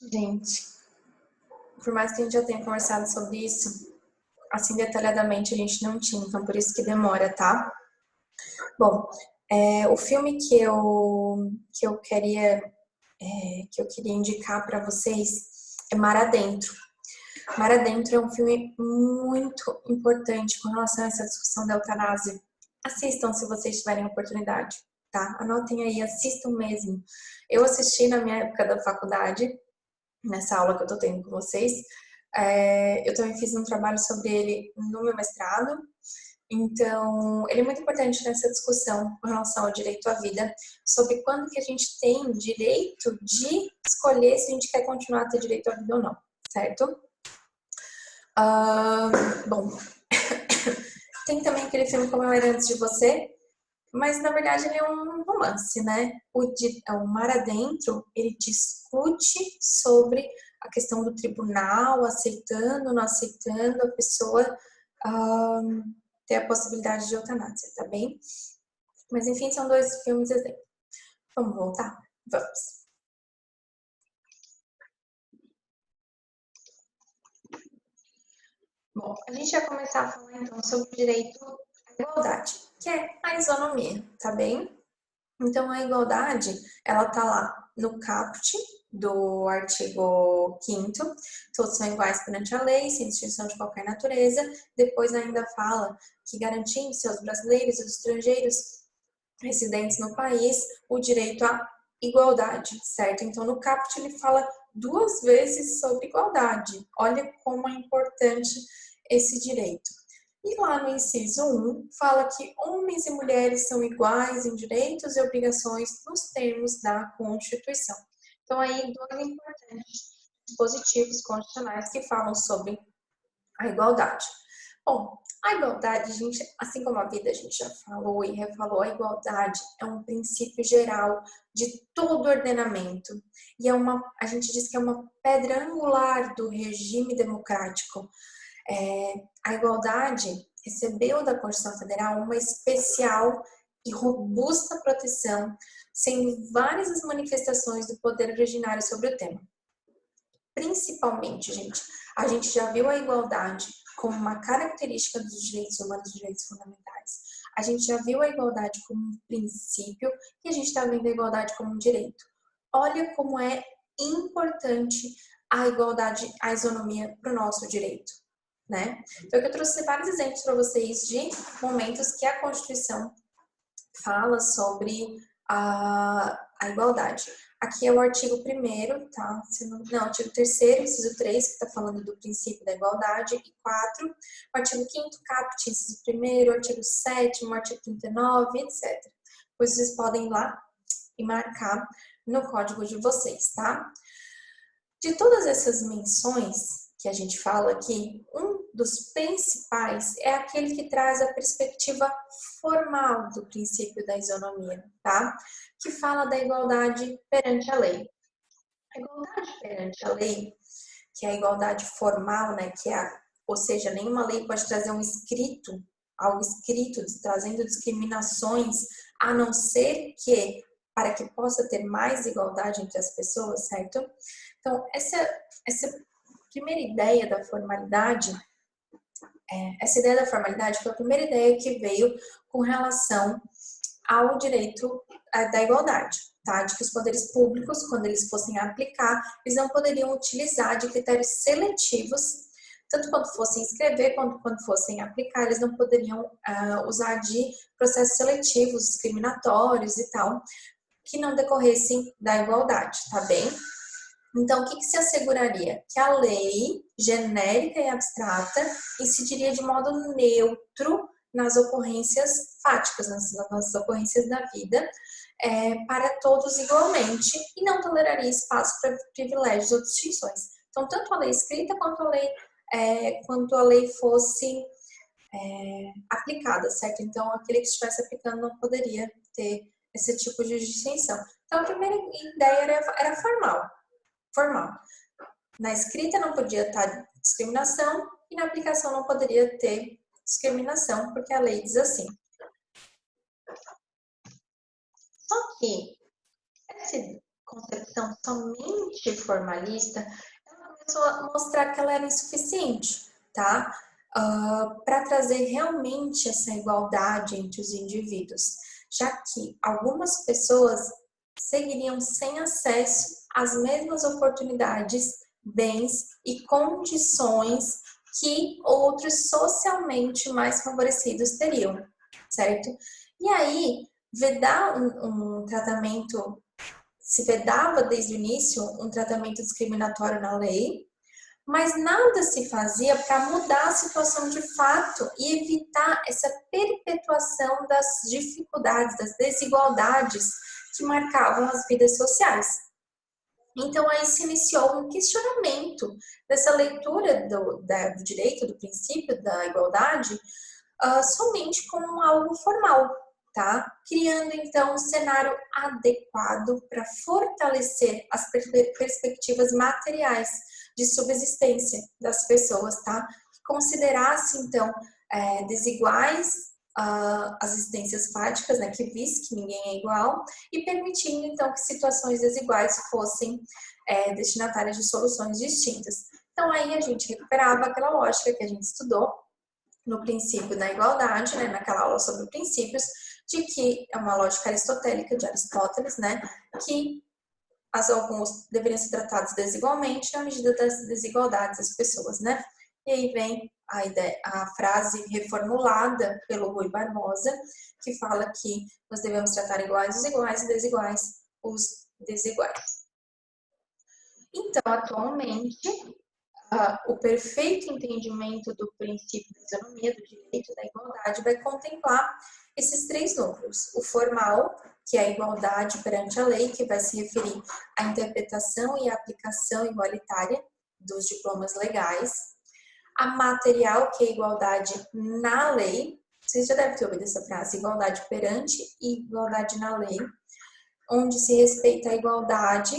Gente, por mais que a gente já tenha conversado sobre isso, assim detalhadamente a gente não tinha, então por isso que demora, tá? Bom, o filme que eu queria indicar para vocês é Mar Adentro. Mar Adentro é um filme muito importante com relação a essa discussão da eutanásia. Assistam se vocês tiverem oportunidade, tá? Anotem aí, assistam mesmo. Eu assisti na minha época da faculdade, nessa aula que eu tô tendo com vocês. Eu também fiz um trabalho sobre ele no meu mestrado. Então, ele é muito importante nessa discussão com relação ao direito à vida, sobre quando que a gente tem direito de escolher se a gente quer continuar a ter direito à vida ou não, certo? Bom, tem também aquele filme Como Eu Era Antes de Você, mas na verdade ele é um romance, né? O Mar Adentro, ele discute sobre a questão do tribunal, aceitando, não aceitando a pessoa ter a possibilidade de eutanásia, tá bem? Mas enfim, são dois filmes exemplos. Vamos voltar? Vamos. Bom, a gente vai começar a falar então sobre o direito à igualdade, que é a isonomia, tá bem? Então, a igualdade, ela tá lá no caput do artigo 5º, todos são iguais perante a lei, sem distinção de qualquer natureza. Depois ainda fala que garantindo-se aos brasileiros e aos estrangeiros residentes no país o direito à igualdade, certo? Então, no caput ele fala 2 vezes sobre igualdade. Olha como é importante esse direito. E lá no inciso 1, fala que homens e mulheres são iguais em direitos e obrigações nos termos da Constituição. Então, aí, 2 importantes dispositivos constitucionais que falam sobre a igualdade. Bom, a igualdade, gente, assim como a vida, a gente já falou e refalou, a igualdade é um princípio geral de todo ordenamento. E a gente diz que é uma pedra angular do regime democrático. A igualdade recebeu da Constituição Federal uma especial e robusta proteção, sendo várias as manifestações do poder originário sobre o tema. Principalmente, gente, a gente já viu a igualdade como uma característica dos direitos humanos, dos direitos fundamentais. A gente já viu a igualdade como um princípio e a gente está vendo a igualdade como um direito. Olha como é importante a igualdade, a isonomia para o nosso direito, né? Então, eu trouxe vários exemplos para vocês de momentos que a Constituição fala sobre a igualdade. Aqui é o artigo 1º, tá? Não, artigo 3º, inciso 3, que está falando do princípio da igualdade, e 4, o artigo 5º, caput, inciso 1º, artigo 7º, artigo 39, etc. Pois vocês podem ir lá e marcar no código de vocês, tá? De todas essas menções que a gente fala aqui, um dos principais é aquele que traz a perspectiva formal do princípio da isonomia, tá? Que fala da igualdade perante a lei. A igualdade perante a lei, que é a igualdade formal, né? Ou seja, nenhuma lei pode trazer algo escrito, trazendo discriminações, a não ser que para que possa ter mais igualdade entre as pessoas, certo? Então, essa primeira ideia da formalidade, foi a primeira ideia que veio com relação ao direito da igualdade, tá? De que os poderes públicos, quando eles fossem aplicar, eles não poderiam utilizar de critérios seletivos, tanto quando fossem escrever, quanto quando fossem aplicar, eles não poderiam usar de processos seletivos, discriminatórios e tal, que não decorressem da igualdade, tá bem? Então, o que se asseguraria? Que a lei, genérica e abstrata, incidiria de modo neutro nas ocorrências fáticas, nas ocorrências da vida, para todos igualmente, e não toleraria espaço para privilégios ou distinções. Então, tanto a lei escrita quanto a lei fosse aplicada, certo? Então, aquele que estivesse aplicando não poderia ter esse tipo de distinção. Então, a primeira ideia era formal. Na escrita não podia estar discriminação e na aplicação não poderia ter discriminação, porque a lei diz assim. Só que esse concepção somente formalista, ela começou a mostrar que ela era insuficiente, tá? Para trazer realmente essa igualdade entre os indivíduos, já que algumas pessoas seguiriam sem acesso às mesmas oportunidades, bens e condições que outros socialmente mais favorecidos teriam, certo? E aí, vedar um tratamento, se vedava desde o início um tratamento discriminatório na lei, mas nada se fazia para mudar a situação de fato e evitar essa perpetuação das dificuldades, das desigualdades que marcavam as vidas sociais. Então, aí se iniciou um questionamento dessa leitura do direito, do princípio da igualdade, somente como algo formal, tá? Criando, então, um cenário adequado para fortalecer as perspectivas materiais de subsistência das pessoas, tá? Que considerasse, então, desiguais as existências fáticas, né, que visse que ninguém é igual, e permitindo, então, que situações desiguais fossem destinatárias de soluções distintas. Então, aí a gente recuperava aquela lógica que a gente estudou no princípio da igualdade, né, naquela aula sobre princípios, de que é uma lógica aristotélica de Aristóteles, né, que alguns deveriam ser tratados desigualmente na medida das desigualdades das pessoas, né? E aí vem a ideia, a frase reformulada pelo Rui Barbosa, que fala que nós devemos tratar iguais os iguais e desiguais os desiguais. Então, atualmente, o perfeito entendimento do princípio da isonomia, do direito da igualdade, vai contemplar esses três núcleos. O formal, que é a igualdade perante a lei, que vai se referir à interpretação e aplicação igualitária dos diplomas legais. A material, que é a igualdade na lei. Vocês já devem ter ouvido essa frase, igualdade perante e igualdade na lei, onde se respeita a igualdade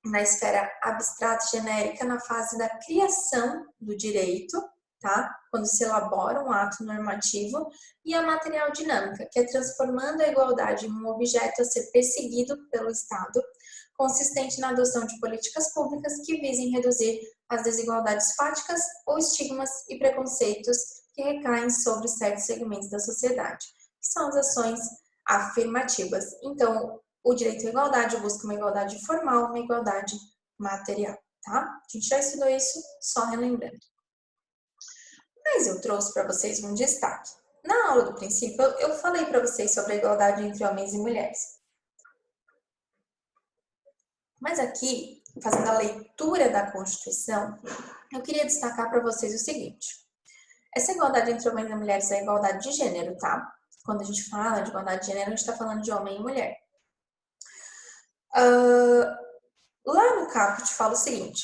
na esfera abstrata e genérica, na fase da criação do direito, tá? Quando se elabora um ato normativo, e a material dinâmica, que é transformando a igualdade em um objeto a ser perseguido pelo Estado, consistente na adoção de políticas públicas que visem reduzir as desigualdades fáticas ou estigmas e preconceitos que recaem sobre certos segmentos da sociedade, que são as ações afirmativas. Então, o direito à igualdade busca uma igualdade formal, uma igualdade material, tá? A gente já estudou isso, só relembrando. Mas eu trouxe para vocês um destaque. Na aula do princípio, eu falei para vocês sobre a igualdade entre homens e mulheres. Mas aqui, fazendo a leitura da Constituição, eu queria destacar para vocês o seguinte. Essa igualdade entre homens e mulheres é a igualdade de gênero, tá? Quando a gente fala de igualdade de gênero, a gente está falando de homem e mulher. Lá no caput fala o seguinte: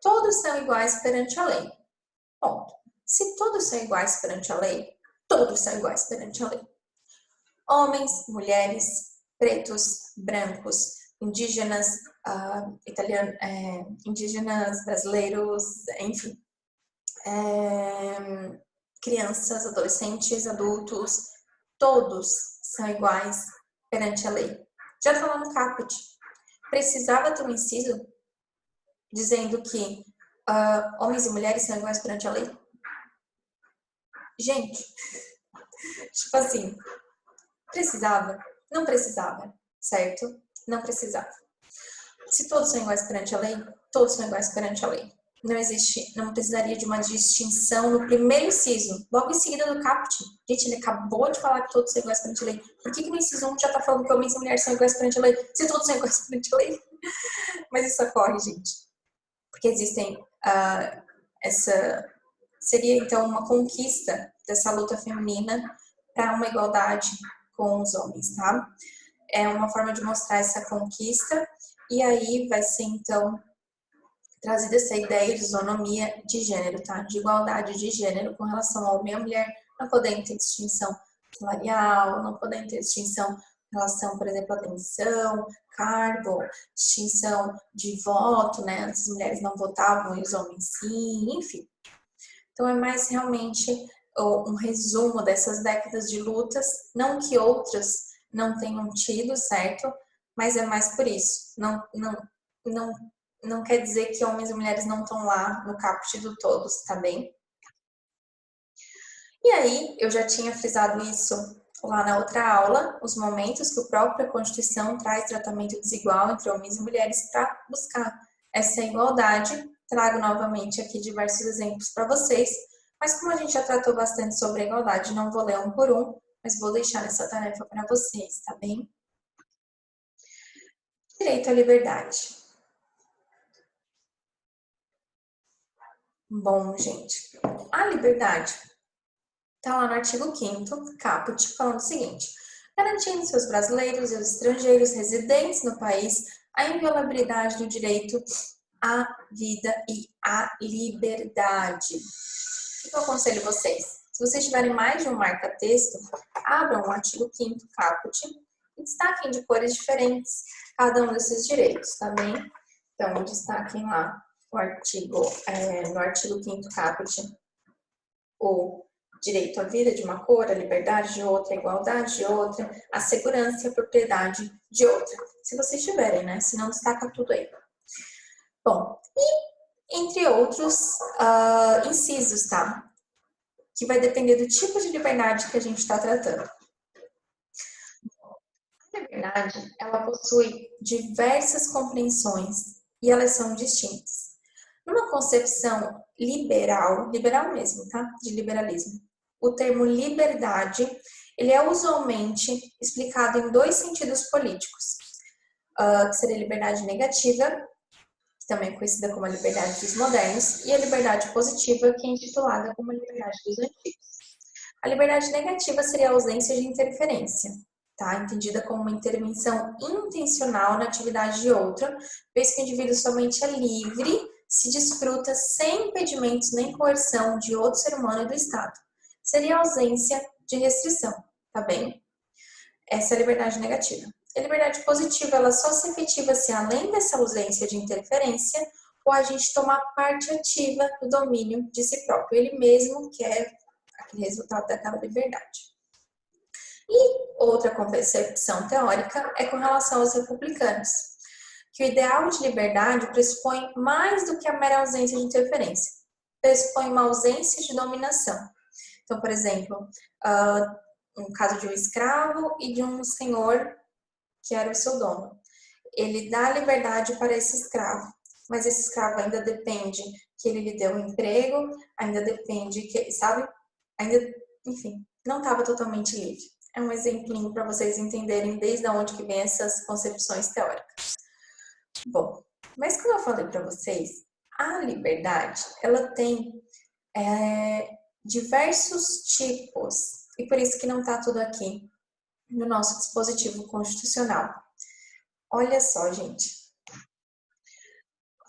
todos são iguais perante a lei. Ponto. Se todos são iguais perante a lei, todos são iguais perante a lei. Homens, mulheres, pretos, brancos, indígenas, indígenas, brasileiros, enfim. Crianças, adolescentes, adultos, todos são iguais perante a lei. Já está lá no caput. Precisava ter um inciso dizendo que homens e mulheres são iguais perante a lei? Gente, tipo assim, precisava? Não precisava, certo? Não precisava. Se todos são iguais perante a lei, todos são iguais perante a lei. Não precisaria de uma distinção no primeiro inciso, logo em seguida do caput. Gente, ele acabou de falar que todos são iguais perante a lei. Por que no inciso 1 já está falando que homens e mulheres são iguais perante a lei, se todos são iguais perante a lei? Mas isso ocorre, gente, porque existem seria então uma conquista dessa luta feminina para uma igualdade com os homens, tá? É uma forma de mostrar essa conquista, e aí vai ser então trazida essa ideia de isonomia de gênero, tá? De igualdade de gênero com relação ao homem e à mulher, não podendo ter distinção salarial, não podendo ter distinção em relação, por exemplo, à atenção, cargo, distinção de voto, né? Antes as mulheres não votavam e os homens sim, enfim. Então é mais realmente um resumo dessas décadas de lutas, não que outras não tenham tido, certo? mas é mais por isso. Não, não quer dizer que homens e mulheres não estão lá no caput do todos, tá bem? E aí, eu já tinha frisado isso lá na outra aula, os momentos que a própria Constituição traz tratamento desigual entre homens e mulheres para buscar essa igualdade. Trago novamente aqui diversos exemplos para vocês, mas como a gente já tratou bastante sobre a igualdade, não vou ler um por um, mas vou deixar essa tarefa para vocês, tá bem? Direito à liberdade. Bom, gente, a liberdade está lá no artigo 5º, caput, falando o seguinte: garantindo seus brasileiros e os estrangeiros residentes no país a inviolabilidade do direito à vida e à liberdade. O que eu aconselho vocês? Se vocês tiverem mais de um marca-texto, abram o artigo 5º, caput, e destaquem de cores diferentes cada um desses direitos, tá bem? Então, destaquem lá no artigo 5º, caput, o direito à vida de uma cor, a liberdade de outra, a igualdade de outra, a segurança e a propriedade de outra. Se vocês tiverem, né? Se não, destaca tudo aí. Bom, e entre outros incisos, tá? Que vai depender do tipo de liberdade que a gente está tratando. A liberdade, ela possui diversas compreensões e elas são distintas. Numa concepção liberal, liberal mesmo, tá? De liberalismo, o termo liberdade, ele é usualmente explicado em dois sentidos políticos, que seria a liberdade negativa, também conhecida como a liberdade dos modernos, e a liberdade positiva, que é intitulada como a liberdade dos antigos. A liberdade negativa seria a ausência de interferência, tá? Entendida como uma intervenção intencional na atividade de outra, vez que o indivíduo somente é livre, se desfruta sem impedimentos nem coerção de outro ser humano e do Estado. Seria a ausência de restrição, tá bem? Essa é a liberdade negativa. A liberdade positiva, ela só se efetiva se além dessa ausência de interferência, o agente tomar parte ativa do domínio de si próprio. Ele mesmo quer aquele resultado daquela liberdade. E outra concepção teórica é com relação aos republicanos, que o ideal de liberdade pressupõe mais do que a mera ausência de interferência, pressupõe uma ausência de dominação. Então, por exemplo, um caso de um escravo e de um senhor que era o seu dono. Ele dá liberdade para esse escravo, mas esse escravo ainda depende que ele lhe dê um emprego, ainda depende que, sabe? Ainda, enfim, não estava totalmente livre. É um exemplinho para vocês entenderem desde onde que vem essas concepções teóricas. Bom, mas como eu falei para vocês, a liberdade, ela tem diversos tipos, e por isso que não está tudo aqui no nosso dispositivo constitucional. Olha só, gente.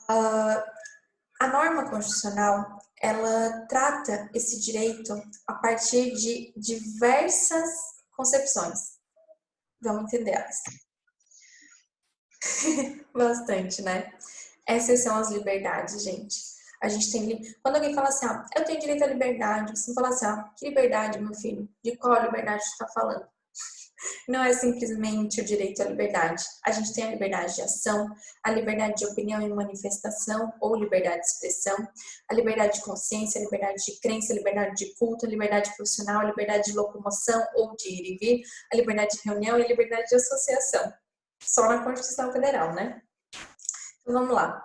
A norma constitucional, ela trata esse direito a partir de diversas concepções. Vamos entendê-las. Bastante, né? Essas são as liberdades, gente. A gente tem. Quando alguém fala assim, eu tenho direito à liberdade, você fala assim, que liberdade, meu filho? De qual liberdade você está falando? Não é simplesmente o direito à liberdade. A gente tem a liberdade de ação, a liberdade de opinião e manifestação, ou liberdade de expressão, a liberdade de consciência, a liberdade de crença, a liberdade de culto, a liberdade profissional, a liberdade de locomoção ou de ir e vir, a liberdade de reunião e a liberdade de associação. Só na Constituição Federal, né? Então vamos lá.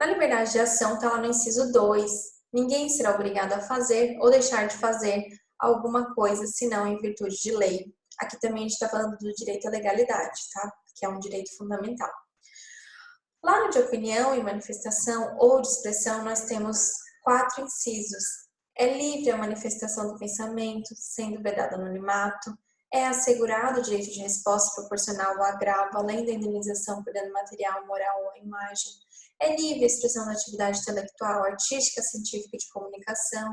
Na liberdade de ação está lá no inciso 2. Ninguém será obrigado a fazer ou deixar de fazer alguma coisa, senão em virtude de lei. Aqui também a gente está falando do direito à legalidade, tá? Que é um direito fundamental. Lá no de opinião e manifestação ou de expressão, nós temos 4 incisos. É livre a manifestação do pensamento, sendo vedado anonimato. É assegurado o direito de resposta proporcional ao agravo, além da indenização por dano material, moral ou à imagem. É livre a expressão da atividade intelectual, artística, científica e de comunicação.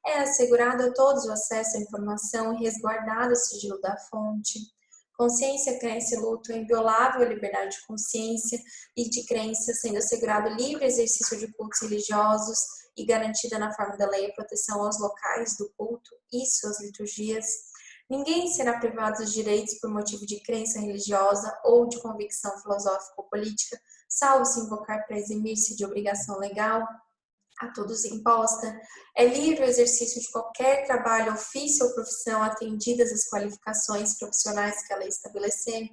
É assegurado a todos o acesso à informação e resguardado o sigilo da fonte. Consciência, crença e luto, é inviolável a liberdade de consciência e de crença, sendo assegurado livre exercício de cultos religiosos e garantida na forma da lei a proteção aos locais do culto e suas liturgias. Ninguém será privado dos direitos por motivo de crença religiosa ou de convicção filosófica ou política, salvo se invocar para eximir-se de obrigação legal a todos imposta. É livre o exercício de qualquer trabalho, ofício ou profissão, atendidas as qualificações profissionais que a lei estabelecer.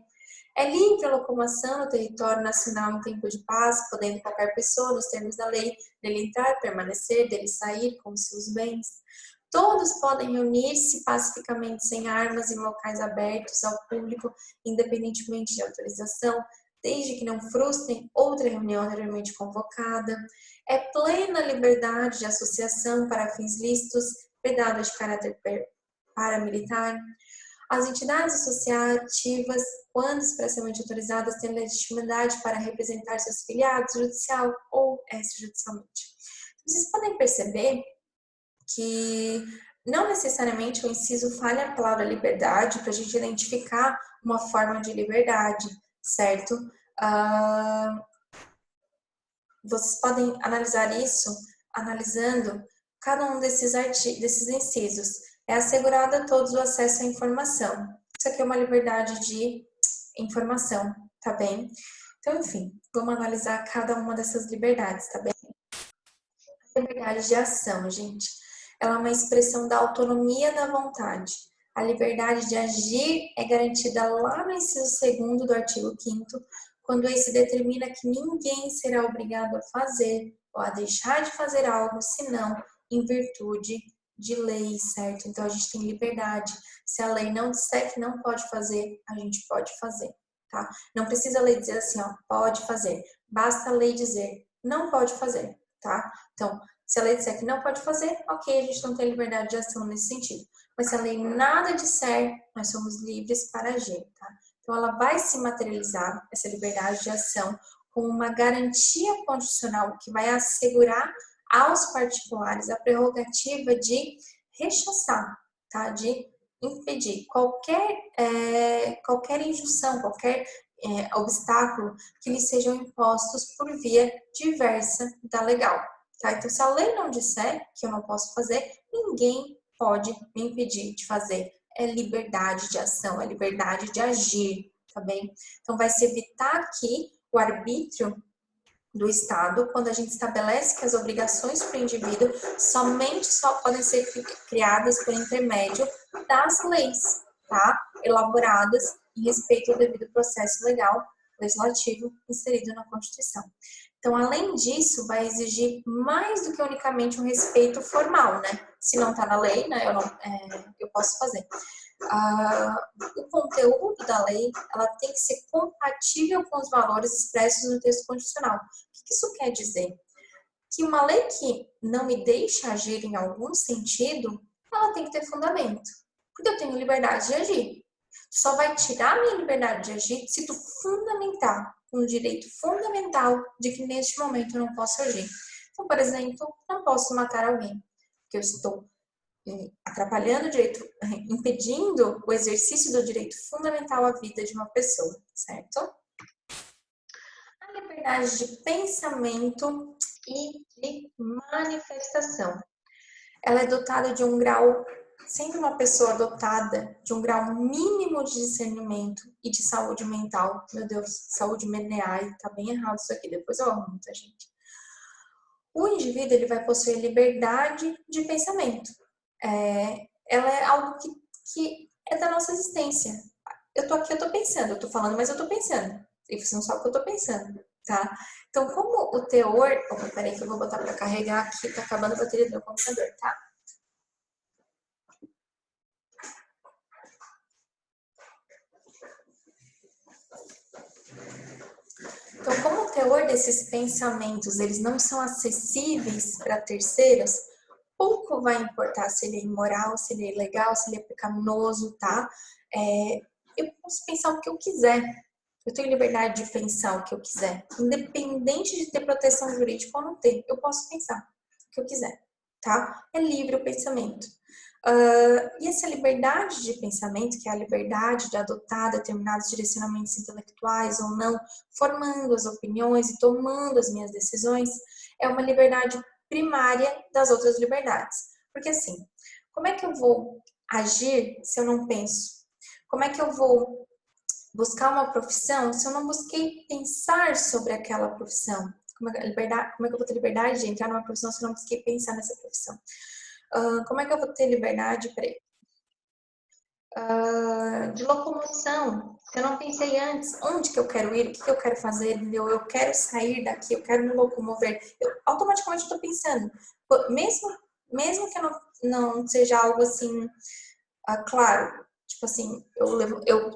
É livre a locomoção no território nacional em tempo de paz, podendo qualquer pessoa, nos termos da lei, dele entrar, permanecer, dele sair com seus bens. Todos podem reunir-se pacificamente sem armas em locais abertos ao público, independentemente de autorização, desde que não frustrem outra reunião anteriormente convocada. É plena liberdade de associação para fins lícitos, vedada de caráter paramilitar. As entidades associativas, quando expressamente autorizadas, têm legitimidade para representar seus filiados judicial ou extrajudicialmente. Vocês podem perceber que não necessariamente o inciso fale a palavra liberdade para a gente identificar uma forma de liberdade, certo? Vocês podem analisar isso analisando cada um desses incisos. É assegurado a todos o acesso à informação. Isso aqui é uma liberdade de informação, tá bem? Então, enfim, vamos analisar cada uma dessas liberdades, tá bem? A liberdade de ação, gente, ela é uma expressão da autonomia da vontade. A liberdade de agir é garantida lá no inciso 2º do artigo 5º, quando esse determina que ninguém será obrigado a fazer ou a deixar de fazer algo, senão em virtude de lei, certo? Então, a gente tem liberdade. Se a lei não disser que não pode fazer, a gente pode fazer, tá? Não precisa a lei dizer assim, ó, pode fazer. Basta a lei dizer, não pode fazer, tá? Então, se a lei disser que não pode fazer, ok, a gente não tem liberdade de ação nesse sentido. Mas se a lei nada disser, nós somos livres para agir, tá? Então, ela vai se materializar, essa liberdade de ação, com uma garantia constitucional que vai assegurar aos particulares a prerrogativa de rechaçar, tá? De impedir qualquer injunção, qualquer obstáculo que lhes sejam impostos por via diversa da legal. Tá? Então, se a lei não disser que eu não posso fazer, ninguém pode me impedir de fazer. É liberdade de ação, é liberdade de agir, tá bem? Então, vai se evitar aqui o arbítrio do Estado, quando a gente estabelece que as obrigações para o indivíduo somente só podem ser criadas por intermédio das leis, tá? Elaboradas em respeito ao devido processo legal legislativo inserido na Constituição. Então, além disso, vai exigir mais do que unicamente um respeito formal, né? Se não está na lei, né, eu posso fazer. O conteúdo da lei, ela tem que ser compatível com os valores expressos no texto constitucional. O que isso quer dizer? Que uma lei que não me deixa agir em algum sentido, ela tem que ter fundamento. Porque eu tenho liberdade de agir. Só vai tirar minha liberdade de agir se tu fundamentar um direito fundamental de que neste momento eu não posso agir. Então, por exemplo, não posso matar alguém, porque eu estou atrapalhando o direito, impedindo o exercício do direito fundamental à vida de uma pessoa, certo? A liberdade de pensamento e de manifestação. Ela é dotada de um grau, sendo uma pessoa dotada de um grau mínimo de discernimento e de saúde mental. Meu Deus, saúde mental, tá bem errado isso aqui, depois eu arrumo, tá, gente? O indivíduo, ele vai possuir liberdade de pensamento. Ela é algo que é da nossa existência. Eu tô aqui, eu tô pensando, eu tô falando, mas eu tô pensando. E você não sabe o que eu tô pensando, tá? Então, como o teor... Opa, peraí que eu vou botar pra carregar aqui, tá acabando a bateria do meu computador, tá? Então, como o teor desses pensamentos, eles não são acessíveis para terceiros, pouco vai importar se ele é imoral, se ele é ilegal, se ele é pecaminoso, tá? Eu posso pensar o que eu quiser. Eu tenho liberdade de pensar o que eu quiser. Independente de ter proteção jurídica ou não ter, eu posso pensar o que eu quiser, tá? É livre o pensamento. E essa liberdade de pensamento, que é a liberdade de adotar determinados direcionamentos intelectuais ou não, formando as opiniões e tomando as minhas decisões, é uma liberdade primária das outras liberdades. Porque assim, como é que eu vou agir se eu não penso? Como é que eu vou buscar uma profissão se eu não busquei pensar sobre aquela profissão? Como é que eu vou ter liberdade de entrar numa profissão se eu não busquei pensar nessa profissão? Como é que eu vou ter liberdade de locomoção se eu não pensei antes onde que eu quero ir, o que que eu quero fazer, entendeu? Eu quero sair daqui, eu quero me locomover. Eu automaticamente estou pensando, mesmo que eu não seja algo assim, claro, tipo assim, eu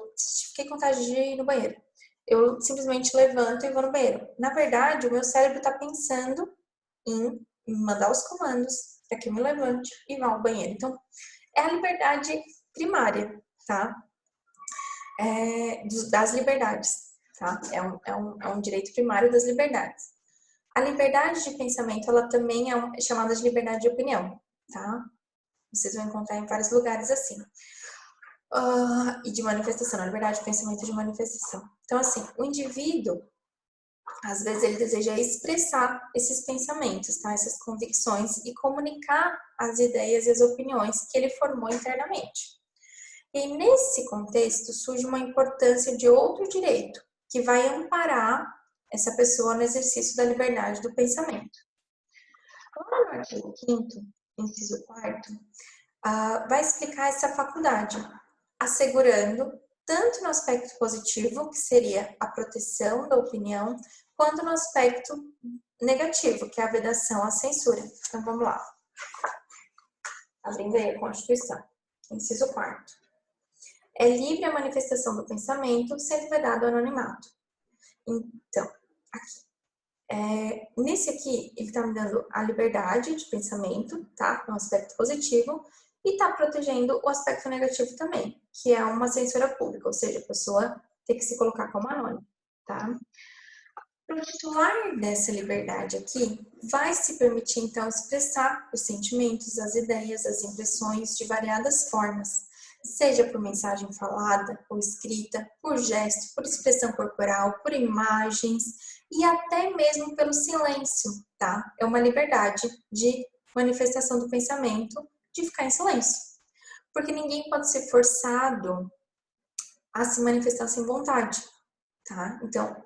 fiquei com vontade de ir no banheiro. Eu simplesmente levanto e vou no banheiro. Na verdade, o meu cérebro está pensando em mandar os comandos para que eu me levante e vá ao banheiro. Então, é a liberdade primária, tá? Das liberdades, tá? É um direito primário das liberdades. A liberdade de pensamento, ela também é chamada de liberdade de opinião, tá? Vocês vão encontrar em vários lugares assim. E de manifestação, a liberdade de pensamento e de manifestação. Então, assim, o indivíduo, às vezes, ele deseja expressar esses pensamentos, tá? Essas convicções e comunicar as ideias e as opiniões que ele formou internamente. E nesse contexto surge uma importância de outro direito, que vai amparar essa pessoa no exercício da liberdade do pensamento. Lá no artigo 5º, inciso 4º, vai explicar essa faculdade, assegurando tanto no aspecto positivo, que seria a proteção da opinião, quanto no aspecto negativo, que é a vedação, a censura. Então vamos lá. Abrindo aí a Constituição. Inciso 4º. É livre a manifestação do pensamento, sendo vedado o anonimato. Então, nesse aqui, ele está me dando a liberdade de pensamento, tá? No aspecto positivo, e está protegendo o aspecto negativo também, que é uma censura pública, ou seja, a pessoa tem que se colocar como anônimo, tá? O titular dessa liberdade aqui vai se permitir, então, expressar os sentimentos, as ideias, as impressões de variadas formas, seja por mensagem falada, ou escrita, por gesto, por expressão corporal, por imagens e até mesmo pelo silêncio, tá? É uma liberdade de manifestação do pensamento de ficar em silêncio. Porque ninguém pode ser forçado a se manifestar sem vontade, tá? Então,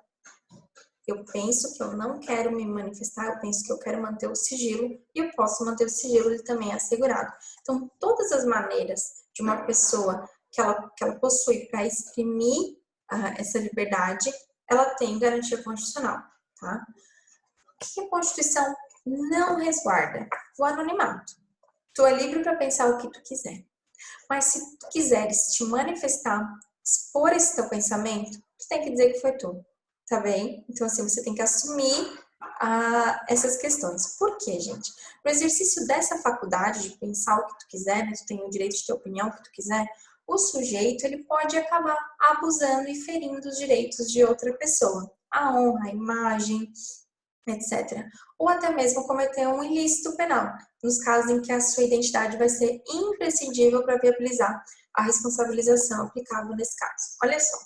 eu penso que eu não quero me manifestar, eu penso que eu quero manter o sigilo e eu posso manter o sigilo, ele também é assegurado. Então, todas as maneiras de uma pessoa que ela possui para exprimir essa liberdade, ela tem garantia constitucional, tá? O que a Constituição não resguarda? O anonimato. Tu é livre para pensar o que tu quiser. Mas se tu quiseres te manifestar, expor esse teu pensamento, tu tem que dizer que foi tu. Tá bem? Então, assim, você tem que assumir essas questões. Por quê, gente? No exercício dessa faculdade de pensar o que tu quiser, né? Tu tem o direito de ter opinião o que tu quiser, o sujeito, ele pode acabar abusando e ferindo os direitos de outra pessoa. A honra, a imagem, etc. Ou até mesmo cometer um ilícito penal, nos casos em que a sua identidade vai ser imprescindível para viabilizar a responsabilização aplicável nesse caso. Olha só.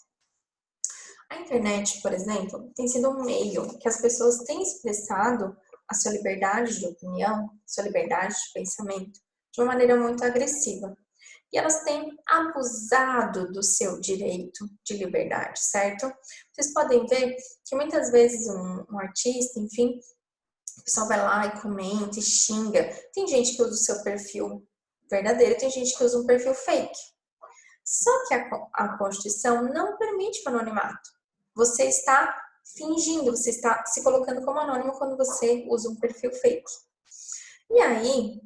A internet, por exemplo, tem sido um meio que as pessoas têm expressado a sua liberdade de opinião, sua liberdade de pensamento, de uma maneira muito agressiva. E elas têm abusado do seu direito de liberdade, certo? Vocês podem ver que muitas vezes um artista, enfim, o pessoal vai lá e comenta e xinga. Tem gente que usa o seu perfil verdadeiro, tem gente que usa um perfil fake. Só que a Constituição não permite o anonimato. Você está fingindo, você está se colocando como anônimo quando você usa um perfil fake. E aí,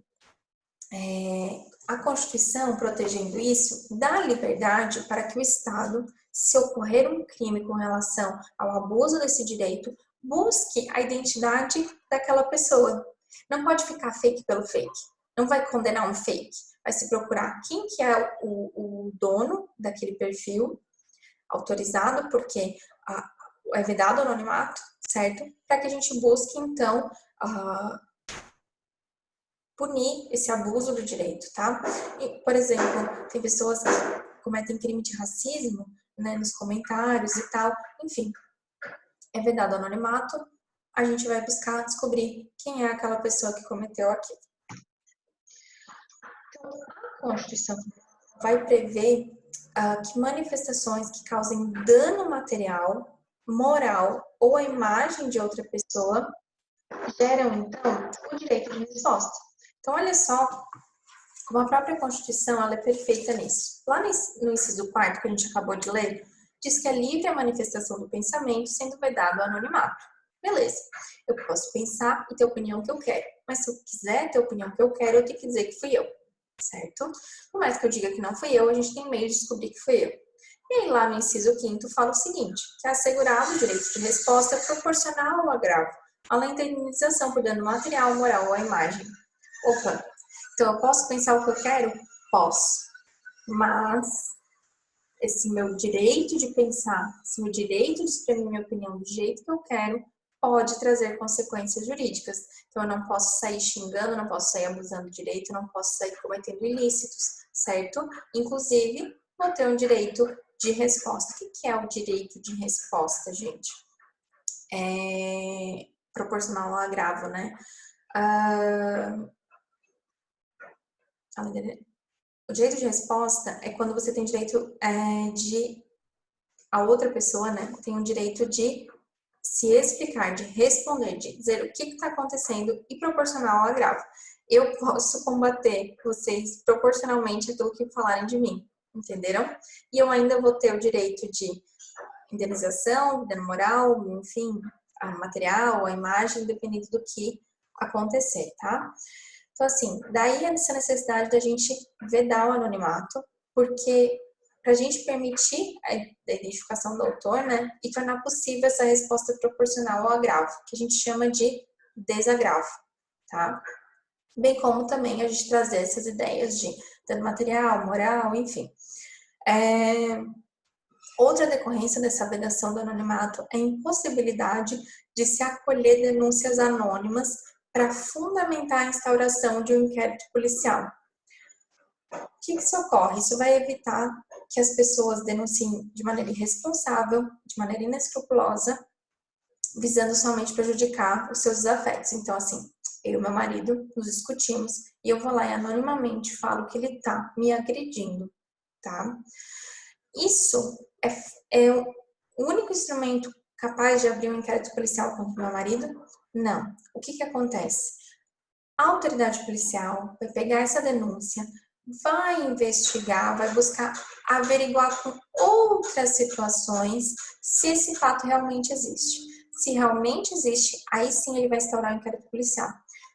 a Constituição, protegendo isso, dá liberdade para que o Estado, se ocorrer um crime com relação ao abuso desse direito, busque a identidade daquela pessoa. Não pode ficar fake pelo fake. Não vai condenar um fake. Vai se procurar quem que é o dono daquele perfil autorizado, porque é vedado o anonimato, certo? Para que a gente busque, então, punir esse abuso do direito, tá? E, por exemplo, tem pessoas que cometem crime de racismo, né, nos comentários e tal, enfim, é vedado o anonimato, a gente vai buscar descobrir quem é aquela pessoa que cometeu aquilo. Então, a Constituição vai prever que manifestações que causem dano material, moral ou à imagem de outra pessoa geram, então, o direito de resposta. Então, olha só como a própria Constituição ela é perfeita nisso. Lá no inciso 4º, que a gente acabou de ler, diz que é livre a manifestação do pensamento, sendo vedado o anonimato. Beleza, eu posso pensar e ter a opinião que eu quero, mas se eu quiser ter a opinião que eu quero, eu tenho que dizer que fui eu, certo? Por mais que eu diga que não fui eu, a gente tem meio de descobrir que fui eu. E aí, lá no inciso 5º, fala o seguinte, que é assegurado o direito de resposta proporcional ao agravo, além da indenização por dano material, moral ou à imagem. Opa, então eu posso pensar o que eu quero? Posso, mas esse meu direito de pensar, esse meu direito de exprimir minha opinião do jeito que eu quero, pode trazer consequências jurídicas. Então, eu não posso sair xingando, não posso sair abusando do direito, não posso sair cometendo ilícitos, certo? Inclusive, vou ter um direito de resposta. O que é o direito de resposta, gente? É proporcional ao agravo, né? O direito de resposta é quando você tem direito de a outra pessoa, né, tem o direito de se explicar, de responder, de dizer o que está acontecendo e proporcional ao agravo. Eu posso combater vocês proporcionalmente àquilo que falarem de mim, entenderam? E eu ainda vou ter o direito de indenização, dano moral, enfim, a material, a imagem, dependendo do que acontecer, tá? Então, assim, daí essa necessidade da gente vedar o anonimato, porque para a gente permitir a identificação do autor, né, e tornar possível essa resposta proporcional ao agravo, que a gente chama de desagravo, tá? Bem como também a gente trazer essas ideias de dano material, moral, enfim. Outra decorrência dessa vedação do anonimato é a impossibilidade de se acolher denúncias anônimas para fundamentar a instauração de um inquérito policial. O que isso ocorre? Isso vai evitar que as pessoas denunciem de maneira irresponsável, de maneira inescrupulosa, visando somente prejudicar os seus desafetos. Então, assim, eu e meu marido nos discutimos e eu vou lá e anonimamente falo que ele tá me agredindo, tá? Isso é o único instrumento capaz de abrir um inquérito policial contra meu marido? Não. O que acontece? A autoridade policial vai pegar essa denúncia, vai investigar, vai buscar averiguar com outras situações se esse fato realmente existe. Se realmente existe, aí sim ele vai instaurar o inquérito policial.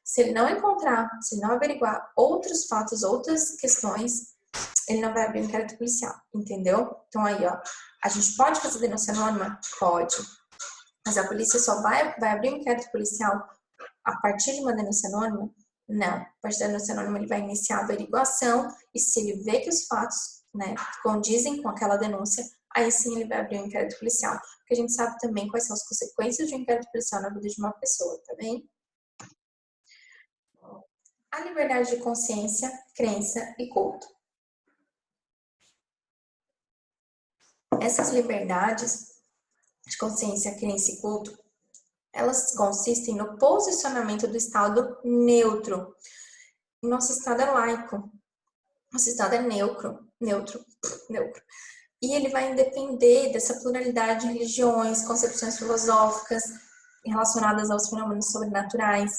Se ele não encontrar, se ele não averiguar outros fatos, outras questões, ele não vai abrir um inquérito policial, entendeu? Então aí, ó, a gente pode fazer denúncia anônima? Pode. Mas a polícia só vai abrir um inquérito policial a partir de uma denúncia anônima? Não. A partir da denúncia anônima, ele vai iniciar a averiguação e se ele vê que os fatos, né, condizem com aquela denúncia, aí sim ele vai abrir um inquérito policial. Porque a gente sabe também quais são as consequências de um inquérito policial na vida de uma pessoa, tá bem? A liberdade de consciência, crença e culto. Essas liberdades de consciência, crença e culto, elas consistem no posicionamento do Estado neutro. Nosso Estado é laico, nosso Estado é neutro. E ele vai depender dessa pluralidade de religiões, concepções filosóficas relacionadas aos fenômenos sobrenaturais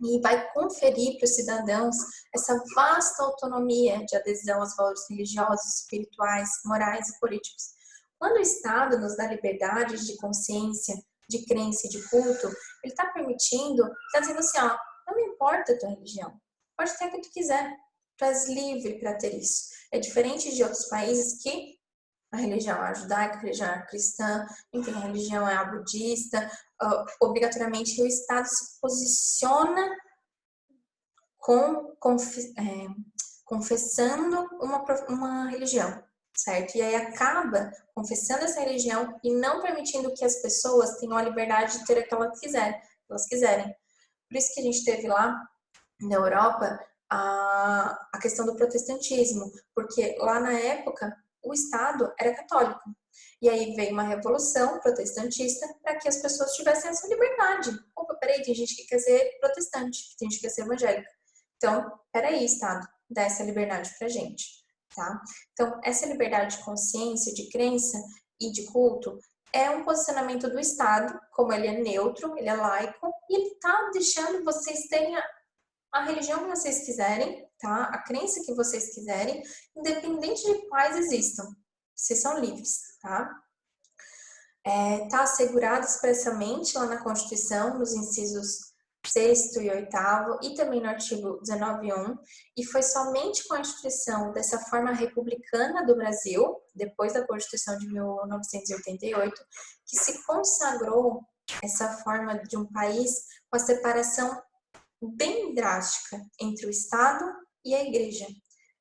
e vai conferir para os cidadãos essa vasta autonomia de adesão aos valores religiosos, espirituais, morais e políticos. Quando o Estado nos dá liberdade de consciência, de crença e de culto, ele está permitindo, está dizendo assim, ó, não me importa a tua religião, pode ter o que tu quiser, tu és livre para ter isso. É diferente de outros países que a religião é a judaica, a religião é a cristã, enfim, a religião é a budista, obrigatoriamente o Estado se posiciona confessando uma religião, certo? E aí acaba confessando essa religião e não permitindo que as pessoas tenham a liberdade de ter aquela que elas quiserem. Por isso que a gente teve lá na Europa a questão do protestantismo, porque lá na época o Estado era católico. E aí veio uma revolução protestantista para que as pessoas tivessem essa liberdade. Opa, peraí, tem gente que quer ser protestante, tem gente que quer ser evangélica. Então, peraí, Estado, dá essa liberdade pra gente. tá? Então, essa liberdade de consciência, de crença e de culto é um posicionamento do Estado, como ele é neutro, ele é laico, e ele tá deixando vocês terem a religião que vocês quiserem, tá? A crença que vocês quiserem, independente de quais existam. Vocês são livres, tá? Tá assegurado expressamente lá na Constituição, nos incisos 6º e 8º, e também no artigo 19.1, e foi somente com a instituição dessa forma republicana do Brasil, depois da Constituição de 1988, que se consagrou essa forma de um país com a separação bem drástica entre o Estado e a Igreja.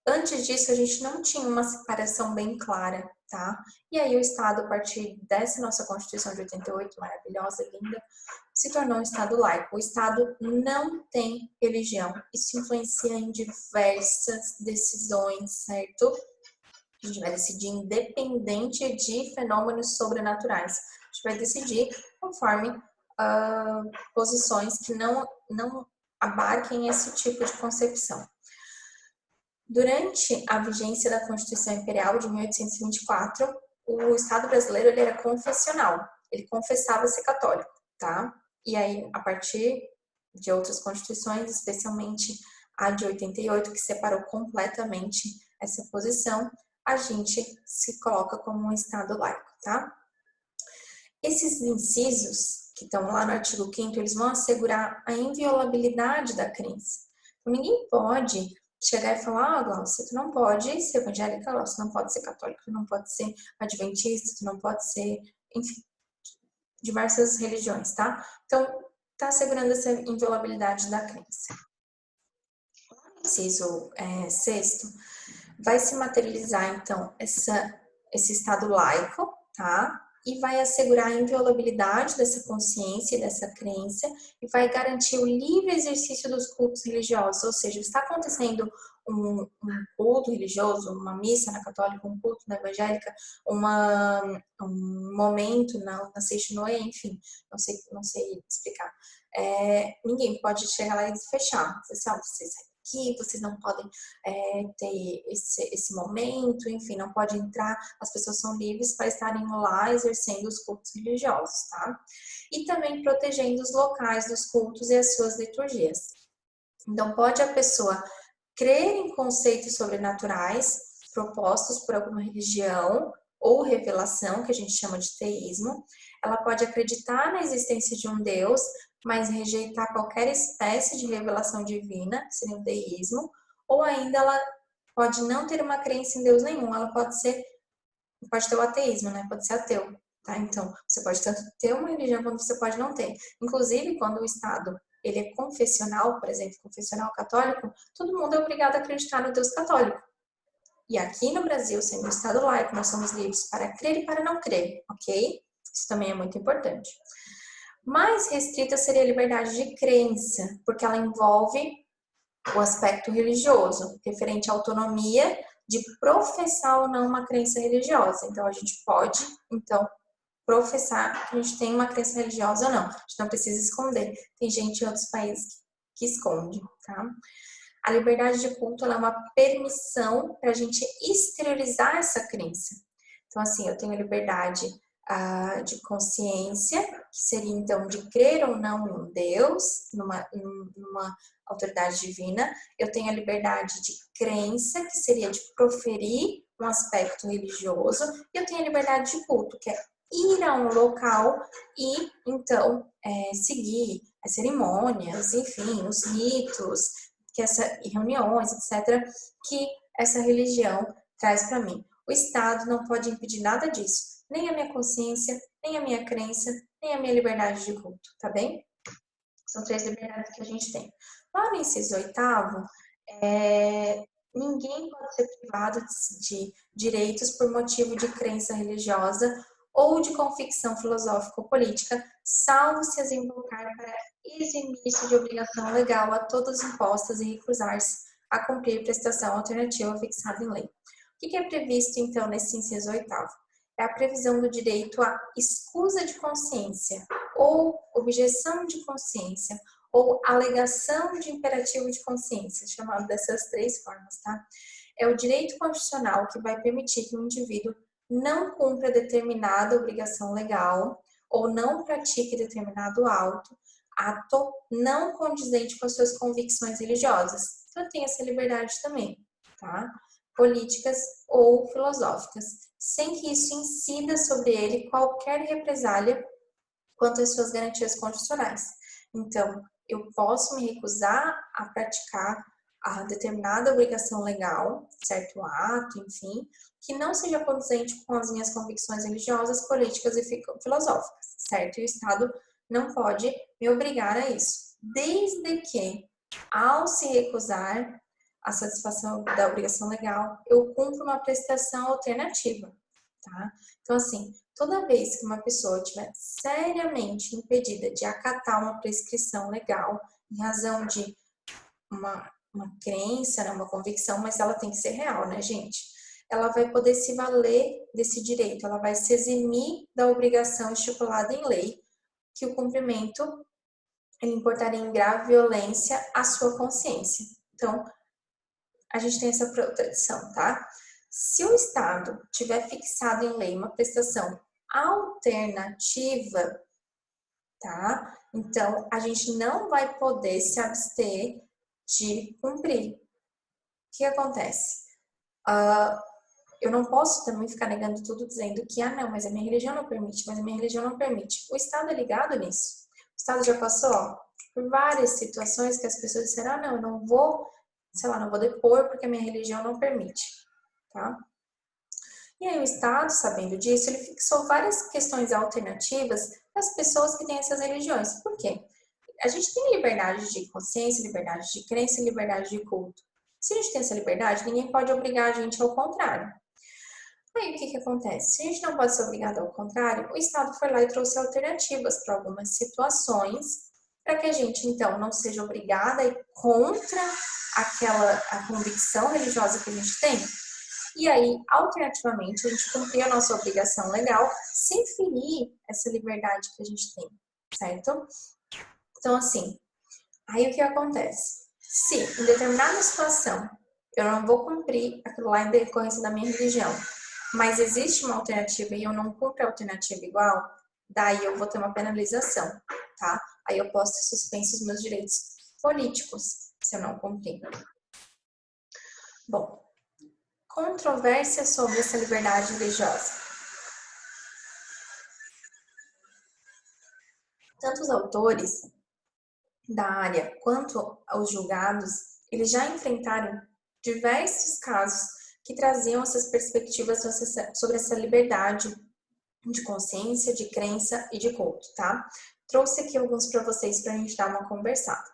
Antes disso, a gente não tinha uma separação bem clara, tá? E aí o Estado, a partir dessa nossa Constituição de 88, maravilhosa, linda, se tornou um Estado laico. O Estado não tem religião. Isso influencia em diversas decisões, certo? A gente vai decidir independente de fenômenos sobrenaturais. A gente vai decidir conforme posições que não abarquem esse tipo de concepção. Durante a vigência da Constituição Imperial de 1824, o Estado brasileiro ele era confessional, ele confessava ser católico, tá? E aí, a partir de outras constituições, especialmente a de 88, que separou completamente essa posição, a gente se coloca como um Estado laico, tá? Esses incisos que estão lá no artigo 5º, eles vão assegurar a inviolabilidade da crença. Então, ninguém pode chegar e falar, Glaucia, tu não pode ser evangélica, Glaucia, tu não pode ser católica, tu não pode ser adventista, tu não pode ser, enfim, diversas religiões, tá? Então, tá assegurando essa inviolabilidade da crença. O inciso 6º vai se materializar, então, esse estado laico, tá? E vai assegurar a inviolabilidade dessa consciência e dessa crença e vai garantir o livre exercício dos cultos religiosos, ou seja, está acontecendo um culto religioso, uma missa na católica, um culto na evangélica, um momento na Seixinoe, enfim, não sei explicar. Ninguém pode chegar lá e fechar, dizer assim, vocês aqui, vocês não podem ter esse momento, enfim, não pode entrar, as pessoas são livres para estarem lá exercendo os cultos religiosos, tá? E também protegendo os locais dos cultos e as suas liturgias. Então, pode a pessoa crer em conceitos sobrenaturais propostos por alguma religião ou revelação, que a gente chama de teísmo, ela pode acreditar na existência de um Deus, mas rejeitar qualquer espécie de revelação divina, que seria o deísmo, ou ainda ela pode não ter uma crença em Deus nenhum, ela pode ter o ateísmo, né? Pode ser ateu, tá? Então, você pode tanto ter uma religião quanto você pode não ter. Inclusive, quando o Estado ele é confessional, por exemplo, confessional católico, todo mundo é obrigado a acreditar no Deus católico. E aqui no Brasil, sendo um Estado laico, nós somos livres para crer e para não crer, ok? Isso também é muito importante. Mais restrita seria a liberdade de crença, porque ela envolve o aspecto religioso, referente à autonomia de professar ou não uma crença religiosa. Então, a gente pode, professar que a gente tem uma crença religiosa ou não. A gente não precisa esconder. Tem gente em outros países que esconde, tá? A liberdade de culto é uma permissão para a gente exteriorizar essa crença. Então, assim, eu tenho liberdade de consciência, que seria, então, de crer ou não em um Deus, numa autoridade divina. Eu tenho a liberdade de crença, que seria de proferir um aspecto religioso. E eu tenho a liberdade de culto, que é ir a um local e, então, seguir as cerimônias, enfim, os ritos, reuniões, etc., que essa religião traz para mim. O Estado não pode impedir nada disso, nem a minha consciência, nem a minha crença, nem a minha liberdade de culto, tá bem? São 3 liberdades que a gente tem. Lá no inciso 8º, ninguém pode ser privado de direitos por motivo de crença religiosa ou de convicção filosófica ou política, salvo se as invocar para eximir-se de obrigação legal a todas impostas e recusar-se a cumprir prestação alternativa fixada em lei. O que é previsto, então, nesse inciso 8º? É a previsão do direito à escusa de consciência, ou objeção de consciência, ou alegação de imperativo de consciência, chamado dessas 3 formas, tá? é o direito constitucional que vai permitir que o indivíduo não cumpra determinada obrigação legal ou não pratique determinado ato não condizente com as suas convicções religiosas. Então, tem essa liberdade também, tá? Políticas ou filosóficas, sem que isso incida sobre ele qualquer represália quanto às suas garantias constitucionais. Então, eu posso me recusar a praticar a determinada obrigação legal, certo ato, enfim, que não seja condizente com as minhas convicções religiosas, políticas e filosóficas, certo? E o Estado não pode me obrigar a isso, desde que, ao se recusar a satisfação da obrigação legal, eu cumpro uma prestação alternativa, tá? Então, assim, toda vez que uma pessoa estiver seriamente impedida de acatar uma prescrição legal, em razão de uma crença, né, uma convicção, mas ela tem que ser real, né, gente? Ela vai poder se valer desse direito, ela vai se eximir da obrigação estipulada em lei, que o cumprimento ele importaria em grave violência à sua consciência. Então, a gente tem essa proteção, tá? Se o Estado tiver fixado em lei uma prestação alternativa, tá? Então, a gente não vai poder se abster de cumprir. O que acontece? Eu não posso também ficar negando tudo dizendo que, não, mas a minha religião não permite, mas a minha religião não permite. O Estado é ligado nisso. O Estado já passou por várias situações que as pessoas disseram, não, eu não vou, sei lá, não vou depor porque a minha religião não permite, tá? E aí o Estado, sabendo disso, ele fixou várias questões alternativas para as pessoas que têm essas religiões. Por quê? A gente tem liberdade de consciência, liberdade de crença e liberdade de culto. Se a gente tem essa liberdade, ninguém pode obrigar a gente ao contrário. Aí o que acontece? Se a gente não pode ser obrigado ao contrário, o Estado foi lá e trouxe alternativas para algumas situações, para que a gente, então, não seja obrigada a ir contra a convicção religiosa que a gente tem. E aí, alternativamente, a gente cumprir a nossa obrigação legal sem ferir essa liberdade que a gente tem, certo? Então, assim, aí o que acontece? Se em determinada situação eu não vou cumprir aquilo lá em decorrência da minha religião, mas existe uma alternativa e eu não cumpro a alternativa igual, daí eu vou ter uma penalização, tá? Aí eu posso ter suspenso os meus direitos políticos se eu não cumprir. Bom, controvérsia sobre essa liberdade religiosa. Tanto os autores da área quanto os julgados, eles já enfrentaram diversos casos que traziam essas perspectivas sobre essa liberdade de consciência, de crença e de culto, tá? Trouxe aqui alguns para vocês para a gente dar uma conversada.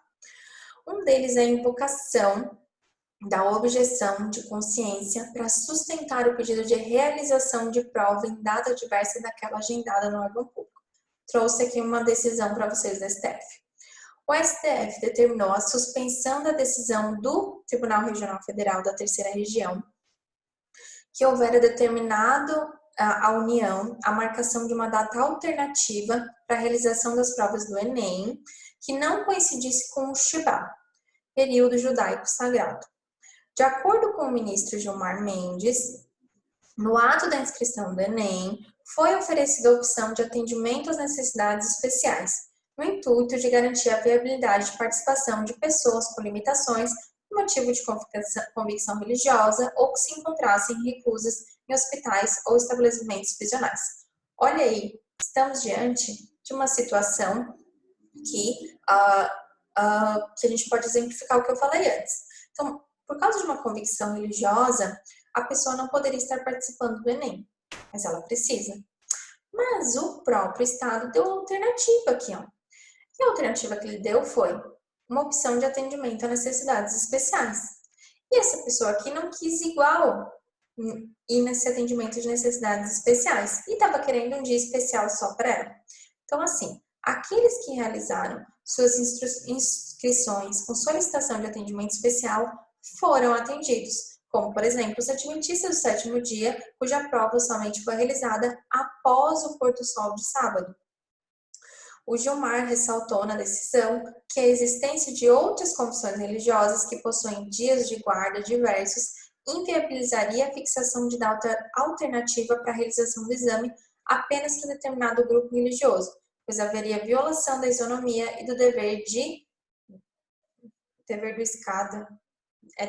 Um deles é a invocação da objeção de consciência para sustentar o pedido de realização de prova em data diversa daquela agendada no órgão público. Trouxe aqui uma decisão para vocês do STF. O STF determinou a suspensão da decisão do Tribunal Regional Federal da Terceira Região, que houvera determinado à União a marcação de uma data alternativa para a realização das provas do Enem, que não coincidisse com o Shibá, período judaico sagrado. De acordo com o ministro Gilmar Mendes, no ato da inscrição do Enem, foi oferecida a opção de atendimento às necessidades especiais, no intuito de garantir a viabilidade de participação de pessoas com limitações por motivo de convicção religiosa ou que se encontrassem reclusas em hospitais ou estabelecimentos prisionais. Olha aí, estamos diante de uma situação que a gente pode exemplificar o que eu falei antes. Então, por causa de uma convicção religiosa, a pessoa não poderia estar participando do Enem, mas ela precisa. Mas o próprio Estado deu alternativa aqui, ó. E a alternativa que ele deu foi uma opção de atendimento a necessidades especiais. E essa pessoa aqui não quis igual ir nesse atendimento de necessidades especiais e estava querendo um dia especial só para ela. Então, assim, aqueles que realizaram suas inscrições com solicitação de atendimento especial foram atendidos, como, por exemplo, os adventistas do sétimo dia, cuja prova somente foi realizada após o pôr do sol de sábado. O Gilmar ressaltou na decisão que a existência de outras confissões religiosas que possuem dias de guarda diversos inviabilizaria a fixação de data alternativa para a realização do exame apenas para determinado grupo religioso, pois haveria violação da isonomia e do dever do Estado,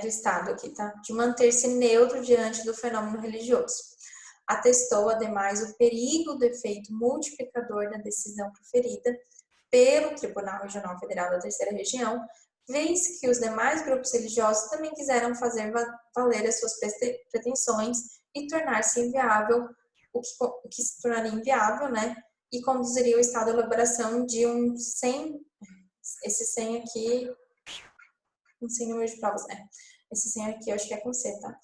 do Estado aqui, tá? De manter-se neutro diante do fenômeno religioso. Atestou, ademais, o perigo do efeito multiplicador da decisão proferida pelo Tribunal Regional Federal da Terceira Região, vez que os demais grupos religiosos também quiseram fazer valer as suas pretensões e tornar-se inviável, o que se tornaria inviável, né? E conduziria o Estado à elaboração de um esse 100 aqui, um sem número de provas, esse 100 aqui eu acho que é com C, tá?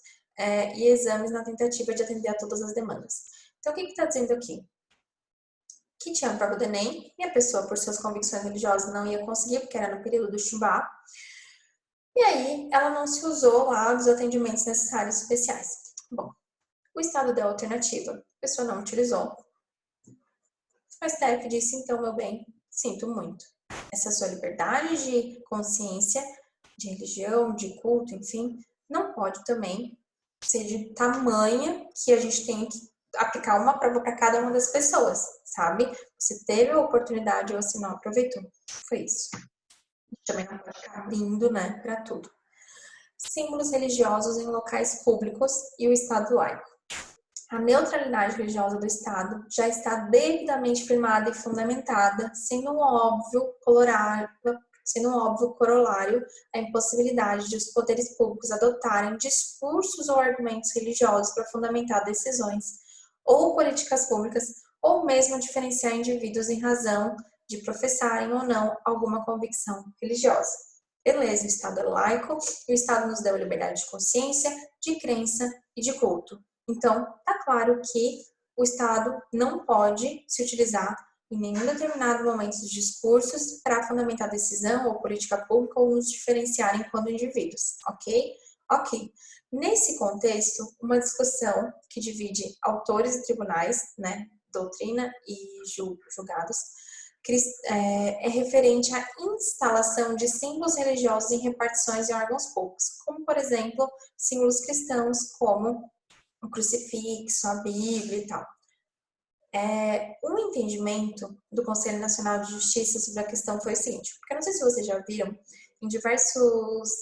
E exames na tentativa de atender a todas as demandas. Então, o que está dizendo aqui? Que tinha a prova do Enem e a pessoa, por suas convicções religiosas, não ia conseguir, porque era no período do Shubá. E aí, ela não se usou lá dos atendimentos necessários especiais. Bom, o Estado deu a alternativa, a pessoa não utilizou. O STF disse, então, meu bem, sinto muito. Essa sua liberdade de consciência, de religião, de culto, enfim, não pode também ser de tamanha que a gente tenha que aplicar uma prova para cada uma das pessoas, sabe? Você teve a oportunidade, você não aproveitou. Foi isso. Também não pode ficar abrindo, né, para tudo. Símbolos religiosos em locais públicos e o Estado laico. A neutralidade religiosa do Estado já está devidamente firmada e fundamentada, sendo um óbvio corolário a impossibilidade de os poderes públicos adotarem discursos ou argumentos religiosos para fundamentar decisões ou políticas públicas, ou mesmo diferenciar indivíduos em razão de professarem ou não alguma convicção religiosa. Beleza, o Estado é laico e o Estado nos deu a liberdade de consciência, de crença e de culto. Então, tá claro que o Estado não pode se utilizar em nenhum determinado momento dos discursos para fundamentar decisão ou política pública ou nos diferenciar enquanto indivíduos, ok? Ok. Nesse contexto, uma discussão que divide autores e tribunais, né, doutrina e julgados, é referente à instalação de símbolos religiosos em repartições em órgãos públicos, como, por exemplo, símbolos cristãos como o crucifixo, a Bíblia e tal. Um entendimento do Conselho Nacional de Justiça sobre a questão foi o seguinte, porque eu não sei se vocês já viram, em diversos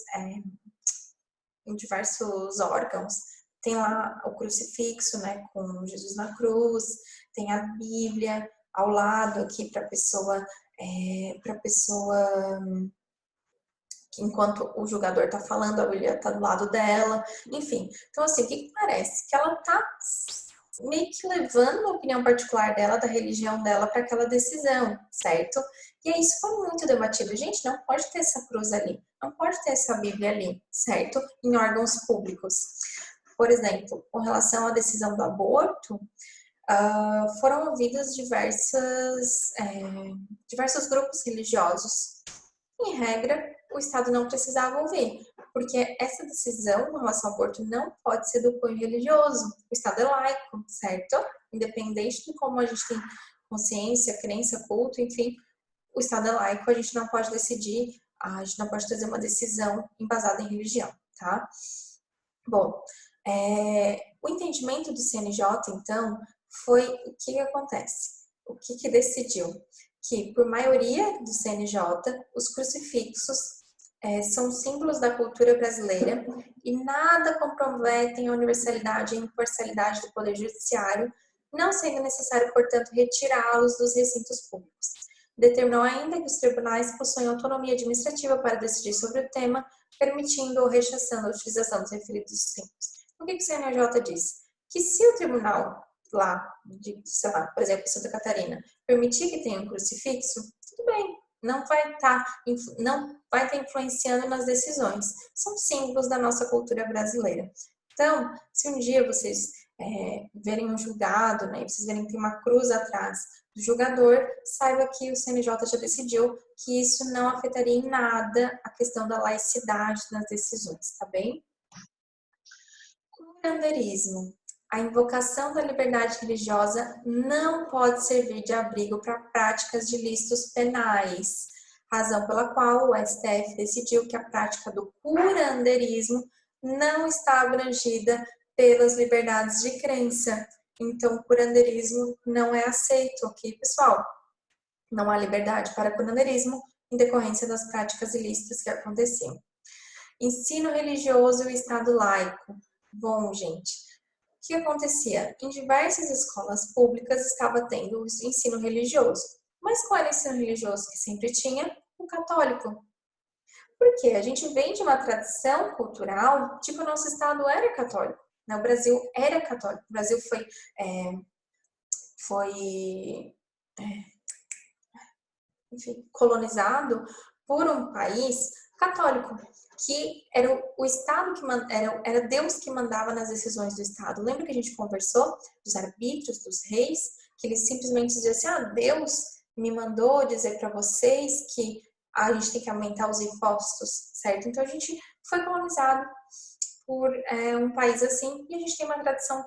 órgãos, tem lá o crucifixo, né, com Jesus na cruz, tem a Bíblia ao lado aqui para a pessoa, enquanto o julgador está falando, a Bíblia está do lado dela, enfim. Então, assim, o que parece? Que ela está meio que levando a opinião particular dela, da religião dela, para aquela decisão, certo? E aí, isso foi muito debatido. Gente, não pode ter essa cruz ali, não pode ter essa Bíblia ali, certo? Em órgãos públicos. Por exemplo, com relação à decisão do aborto, foram ouvidos diversos grupos religiosos. Em regra, o Estado não precisava ouvir, porque essa decisão com relação ao aborto não pode ser do cunho religioso. O Estado é laico, certo? Independente de como a gente tem consciência, crença, culto, enfim, o Estado é laico, a gente não pode decidir, a gente não pode trazer uma decisão embasada em religião, tá? Bom, o entendimento do CNJ, então, foi o que acontece? O que decidiu? Que, por maioria do CNJ, os crucifixos são símbolos da cultura brasileira e nada comprometem a universalidade e imparcialidade do Poder Judiciário, não sendo necessário, portanto, retirá-los dos recintos públicos. Determinou ainda que os tribunais possuem autonomia administrativa para decidir sobre o tema, permitindo ou rechaçando a utilização dos referidos símbolos. O que o CNJ disse? Que se o tribunal lá, sei lá, por exemplo, Santa Catarina, permitir que tenha um crucifixo, tudo bem, não vai estar influenciando nas decisões. São símbolos da nossa cultura brasileira. Então, se um dia vocês verem um julgado, né, e vocês verem que tem uma cruz atrás do julgador, saiba que o CNJ já decidiu que isso não afetaria em nada a questão da laicidade nas decisões, tá bem? Curanderismo. A invocação da liberdade religiosa não pode servir de abrigo para práticas de ilícitos penais, razão pela qual o STF decidiu que a prática do curanderismo não está abrangida pelas liberdades de crença. Então, o curanderismo não é aceito, ok, pessoal? Não há liberdade para curanderismo em decorrência das práticas ilícitas que aconteciam. Ensino religioso e o Estado laico. Bom, gente, o que acontecia? Em diversas escolas públicas estava tendo o ensino religioso. Mas qual era o ensino religioso que sempre tinha? O católico. Porque a gente vem de uma tradição cultural de que o nosso Estado era católico. Né? O Brasil era católico. O Brasil foi enfim, colonizado por um país católico, que era o Estado que era Deus que mandava nas decisões do Estado. Lembra que a gente conversou dos arbítrios, dos reis, que eles simplesmente diziam assim: ah, Deus me mandou dizer para vocês que a gente tem que aumentar os impostos, certo? Então a gente foi colonizado por um país assim e a gente tem uma tradição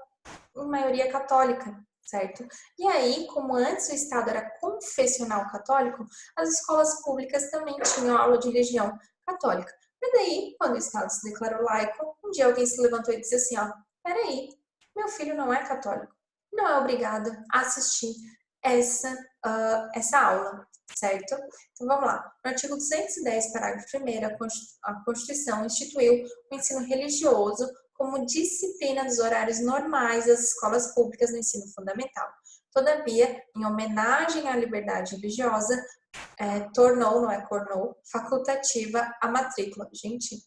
em maioria católica, certo? E aí, como antes o Estado era confessional católico, as escolas públicas também tinham aula de religião católica. Mas daí, quando o Estado se declarou laico, um dia alguém se levantou e disse assim, ó, peraí, meu filho não é católico, não é obrigado a assistir essa aula, certo? Então vamos lá. No artigo 210, parágrafo 1º, a Constituição instituiu o ensino religioso como disciplina dos horários normais das escolas públicas no ensino fundamental. Todavia, em homenagem à liberdade religiosa, tornou, não é cornou, facultativa a matrícula. Gente,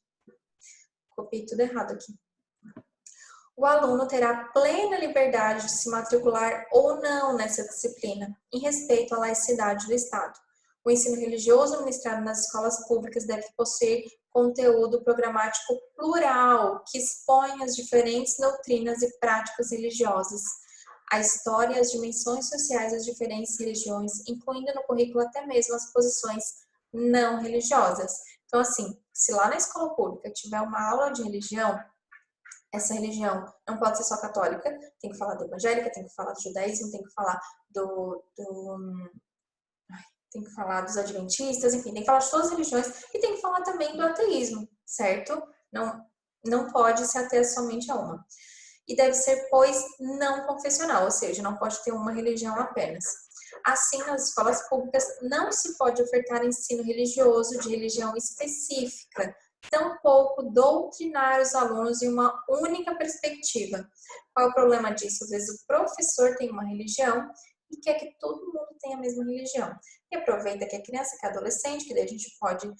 copiei tudo errado aqui. O aluno terá plena liberdade de se matricular ou não nessa disciplina, em respeito à laicidade do Estado. O ensino religioso ministrado nas escolas públicas deve possuir conteúdo programático plural, que expõe as diferentes doutrinas e práticas religiosas, a história e as dimensões sociais das diferentes religiões, incluindo no currículo até mesmo as posições não religiosas. Então, assim, se lá na escola pública tiver uma aula de religião, essa religião não pode ser só católica, tem que falar da evangélica, tem que falar do judaísmo, tem que falar tem que falar dos adventistas, enfim, tem que falar de todas as religiões e tem que falar também do ateísmo, certo? Não pode se ater somente a uma. E deve ser, pois, não confessional, ou seja, não pode ter uma religião apenas. Assim, nas escolas públicas não se pode ofertar ensino religioso de religião específica, tampouco doutrinar os alunos em uma única perspectiva. Qual é o problema disso? Às vezes o professor tem uma religião e quer que todo mundo tenha a mesma religião. E aproveita que é criança, que é adolescente, que daí a gente pode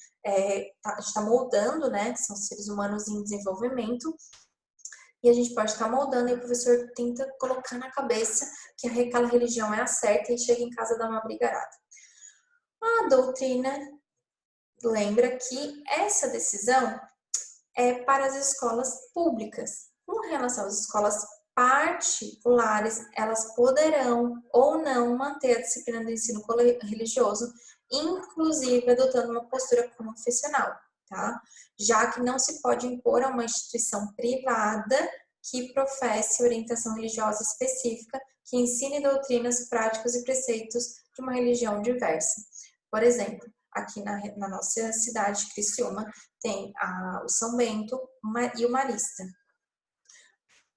estar moldando, né, que são seres humanos em desenvolvimento, e a gente pode estar moldando e o professor tenta colocar na cabeça que aquela religião é a certa e chega em casa e dá uma brigarada. A doutrina lembra que essa decisão é para as escolas públicas. Com relação às escolas particulares, elas poderão ou não manter a disciplina do ensino religioso, inclusive adotando uma postura confessional, tá? Já que não se pode impor a uma instituição privada que professe orientação religiosa específica, que ensine doutrinas, práticas e preceitos de uma religião diversa. Por exemplo, aqui na nossa cidade, Criciúma, tem o São Bento e o Marista.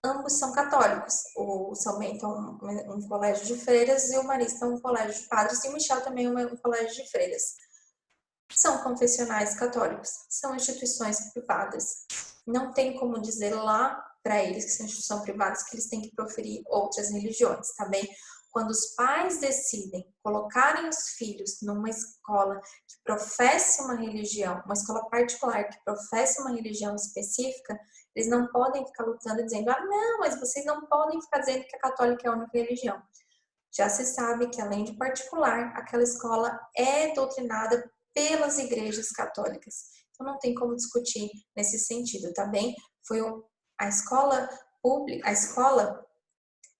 Ambos são católicos. O São Bento é um colégio de freiras e o Marista é um colégio de padres e o Michel também é um colégio de freiras. São confessionais católicos, são instituições privadas. Não tem como dizer lá para eles que são instituições privadas que eles têm que proferir outras religiões, tá bem? Quando os pais decidem colocarem os filhos numa escola que professe uma religião, uma escola particular que professe uma religião específica, eles não podem ficar lutando dizendo, ah, não, mas vocês não podem ficar dizendo que a católica é a única religião. Já se sabe que, além de particular, aquela escola é doutrinada pelas igrejas católicas. Então, não tem como discutir nesse sentido, tá bem? A escola pública, a escola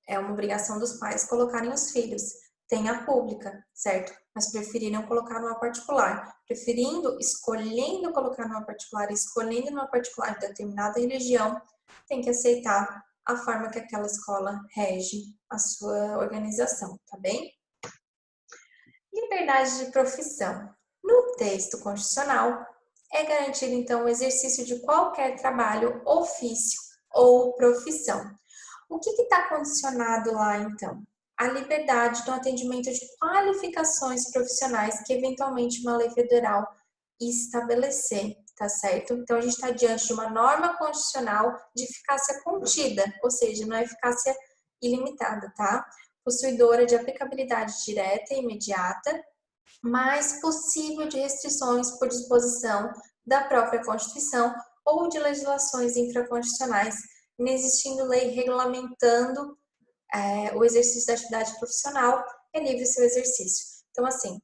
é uma obrigação dos pais colocarem os filhos. Tem a pública, certo? Mas preferiram colocar numa particular. Escolhendo colocar numa particular, escolhendo numa particular determinada religião, tem que aceitar a forma que aquela escola rege a sua organização, tá bem? Liberdade de profissão. No texto constitucional, é garantido, então, o exercício de qualquer trabalho, ofício ou profissão. O que está condicionado lá, então? A liberdade no atendimento de qualificações profissionais que, eventualmente, uma lei federal estabelecer, tá certo? Então, a gente está diante de uma norma constitucional de eficácia contida, ou seja, não é eficácia ilimitada, tá? Possuidora de aplicabilidade direta e imediata, mas possível de restrições por disposição da própria Constituição ou de legislações infraconstitucionais, inexistindo lei regulamentando o exercício da atividade profissional, é livre seu exercício. Então, assim,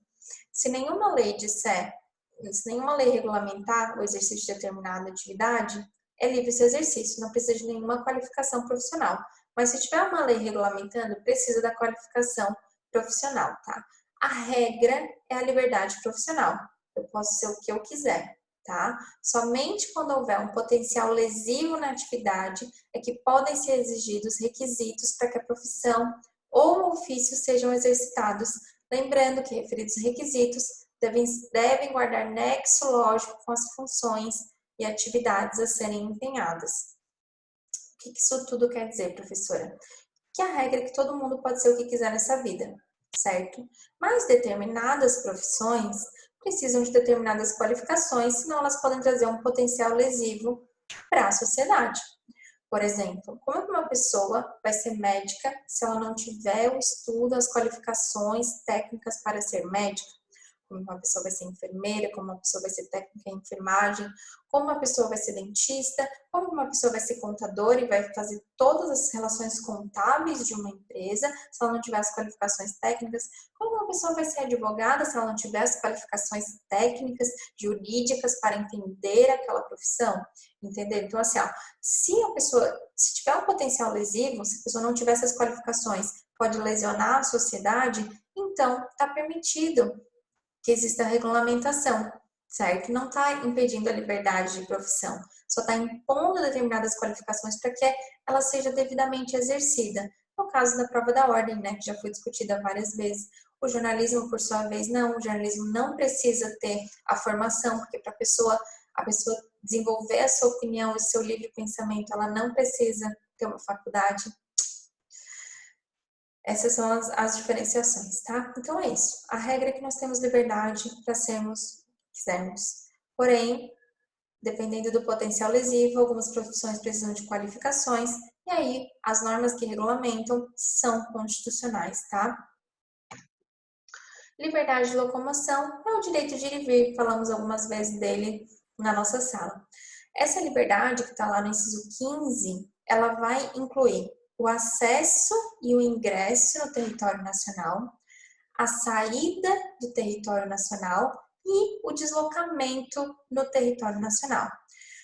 se nenhuma lei regulamentar o exercício de determinada atividade, é livre seu exercício, não precisa de nenhuma qualificação profissional. Mas se tiver uma lei regulamentando, precisa da qualificação profissional, tá? A regra é a liberdade profissional. Eu posso ser o que eu quiser, tá? Somente quando houver um potencial lesivo na atividade é que podem ser exigidos requisitos para que a profissão ou o ofício sejam exercitados, lembrando que referidos requisitos devem guardar nexo lógico com as funções e atividades a serem empenhadas. O que isso tudo quer dizer, professora? Que a regra é que todo mundo pode ser o que quiser nessa vida, certo? Mas determinadas profissões precisam de determinadas qualificações, senão elas podem trazer um potencial lesivo para a sociedade. Por exemplo, como é que uma pessoa vai ser médica se ela não tiver o estudo, as qualificações técnicas para ser médica? Como uma pessoa vai ser enfermeira, como uma pessoa vai ser técnica em enfermagem, como uma pessoa vai ser dentista, como uma pessoa vai ser contadora e vai fazer todas as relações contábeis de uma empresa, se ela não tiver as qualificações técnicas, como uma pessoa vai ser advogada se ela não tiver as qualificações técnicas, jurídicas para entender aquela profissão, entendeu? Então, assim, ó, se tiver um potencial lesivo, se a pessoa não tiver essas qualificações, pode lesionar a sociedade, então está permitido que exista regulamentação, certo? Não está impedindo a liberdade de profissão, só está impondo determinadas qualificações para que ela seja devidamente exercida. No caso da prova da ordem, né, que já foi discutida várias vezes. O jornalismo, por sua vez, não. O jornalismo não precisa ter a formação, porque para a pessoa desenvolver a sua opinião, o seu livre pensamento, ela não precisa ter uma faculdade. Essas são as diferenciações, tá? Então é isso. A regra é que nós temos liberdade para sermos o que quisermos. Porém, dependendo do potencial lesivo, algumas profissões precisam de qualificações, e aí as normas que regulamentam são constitucionais, tá? Liberdade de locomoção é o direito de ir e vir, falamos algumas vezes dele na nossa sala. Essa liberdade que está lá no inciso 15, ela vai incluir o acesso e o ingresso no território nacional, a saída do território nacional e o deslocamento no território nacional.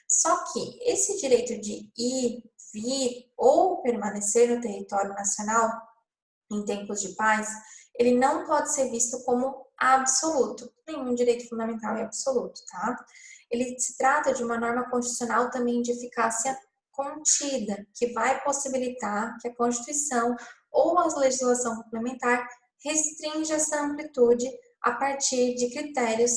Só que esse direito de ir, vir ou permanecer no território nacional em tempos de paz, ele não pode ser visto como absoluto. Nenhum direito fundamental é absoluto, tá? Ele se trata de uma norma constitucional também de eficácia contida, que vai possibilitar que a Constituição ou a legislação complementar restrinja essa amplitude a partir de critérios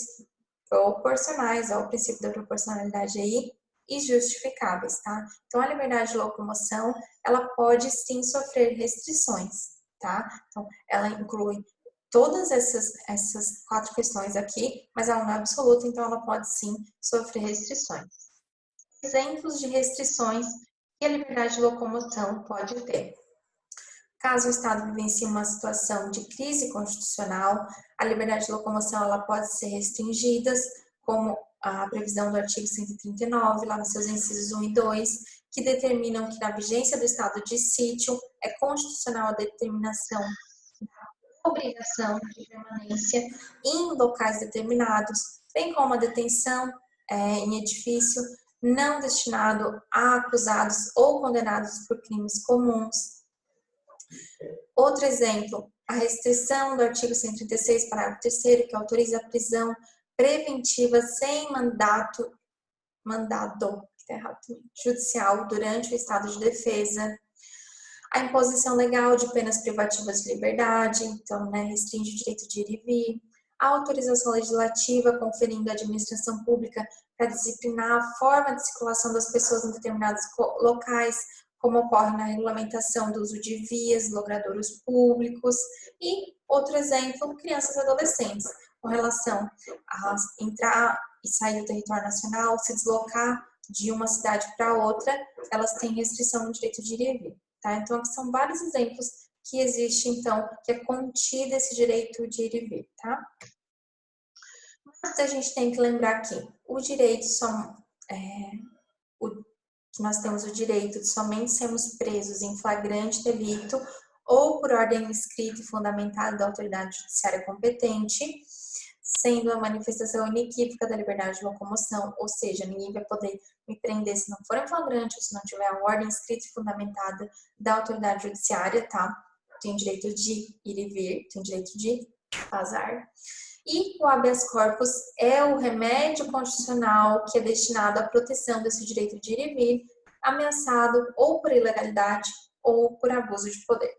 proporcionais ao princípio da proporcionalidade aí e justificáveis, tá? Então, a liberdade de locomoção, ela pode sim sofrer restrições, tá? Então, ela inclui todas essas 4 questões aqui, mas ela não é absoluta, então ela pode sim sofrer restrições. Exemplos de restrições que a liberdade de locomoção pode ter. Caso o Estado vivencie uma situação de crise constitucional, a liberdade de locomoção ela pode ser restringida, como a previsão do artigo 139, lá nos seus incisos 1 e 2, que determinam que na vigência do estado de sítio é constitucional a determinação da obrigação de permanência em locais determinados, bem como a detenção em edifício não destinado a acusados ou condenados por crimes comuns. Outro exemplo, a restrição do artigo 136, parágrafo 3º, que autoriza a prisão preventiva sem mandado, que tá errado também, judicial durante o estado de defesa. A imposição legal de penas privativas de liberdade, então, né, restringe o direito de ir e vir. a autorização legislativa, conferindo à administração pública para disciplinar a forma de circulação das pessoas em determinados locais, como ocorre na regulamentação do uso de vias, logradouros públicos, e outro exemplo, crianças e adolescentes, com relação a entrar e sair do território nacional, se deslocar de uma cidade para outra, elas têm restrição no direito de ir e vir. Tá? Então, aqui são vários exemplos que existe, então, que é contido esse direito de ir e vir. Tá? Mas a gente tem que lembrar que o direito que nós temos o direito de somente sermos presos em flagrante delito ou por ordem escrita e fundamentada da autoridade judiciária competente, sendo a manifestação inequívoca da liberdade de locomoção, ou seja, ninguém vai poder me prender se não for em flagrante ou se não tiver a ordem escrita e fundamentada da autoridade judiciária, tá? Tem direito de ir e vir, tem direito de vazar. E o habeas corpus é o remédio constitucional que é destinado à proteção desse direito de ir e vir, ameaçado ou por ilegalidade ou por abuso de poder.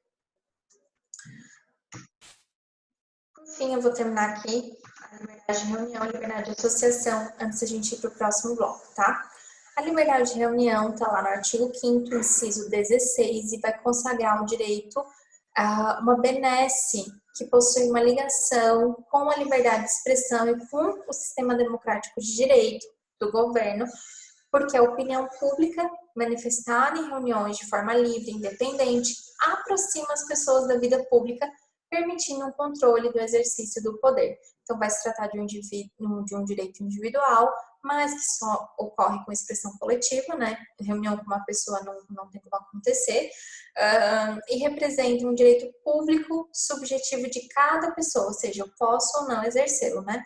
Por fim, eu vou terminar aqui a liberdade de reunião, a liberdade de associação, antes da gente ir para o próximo bloco, tá? A liberdade de reunião está lá no artigo 5º, inciso 16, e vai consagrar o direito a uma benesse que possui uma ligação com a liberdade de expressão e com o sistema democrático de direito do governo, porque a opinião pública manifestada em reuniões de forma livre e independente aproxima as pessoas da vida pública, permitindo um controle do exercício do poder. Então, vai se tratar de um direito individual, mas que só ocorre com expressão coletiva, né? Reunião com uma pessoa não tem como acontecer, e representa um direito público subjetivo de cada pessoa, ou seja, eu posso ou não exercê-lo, né?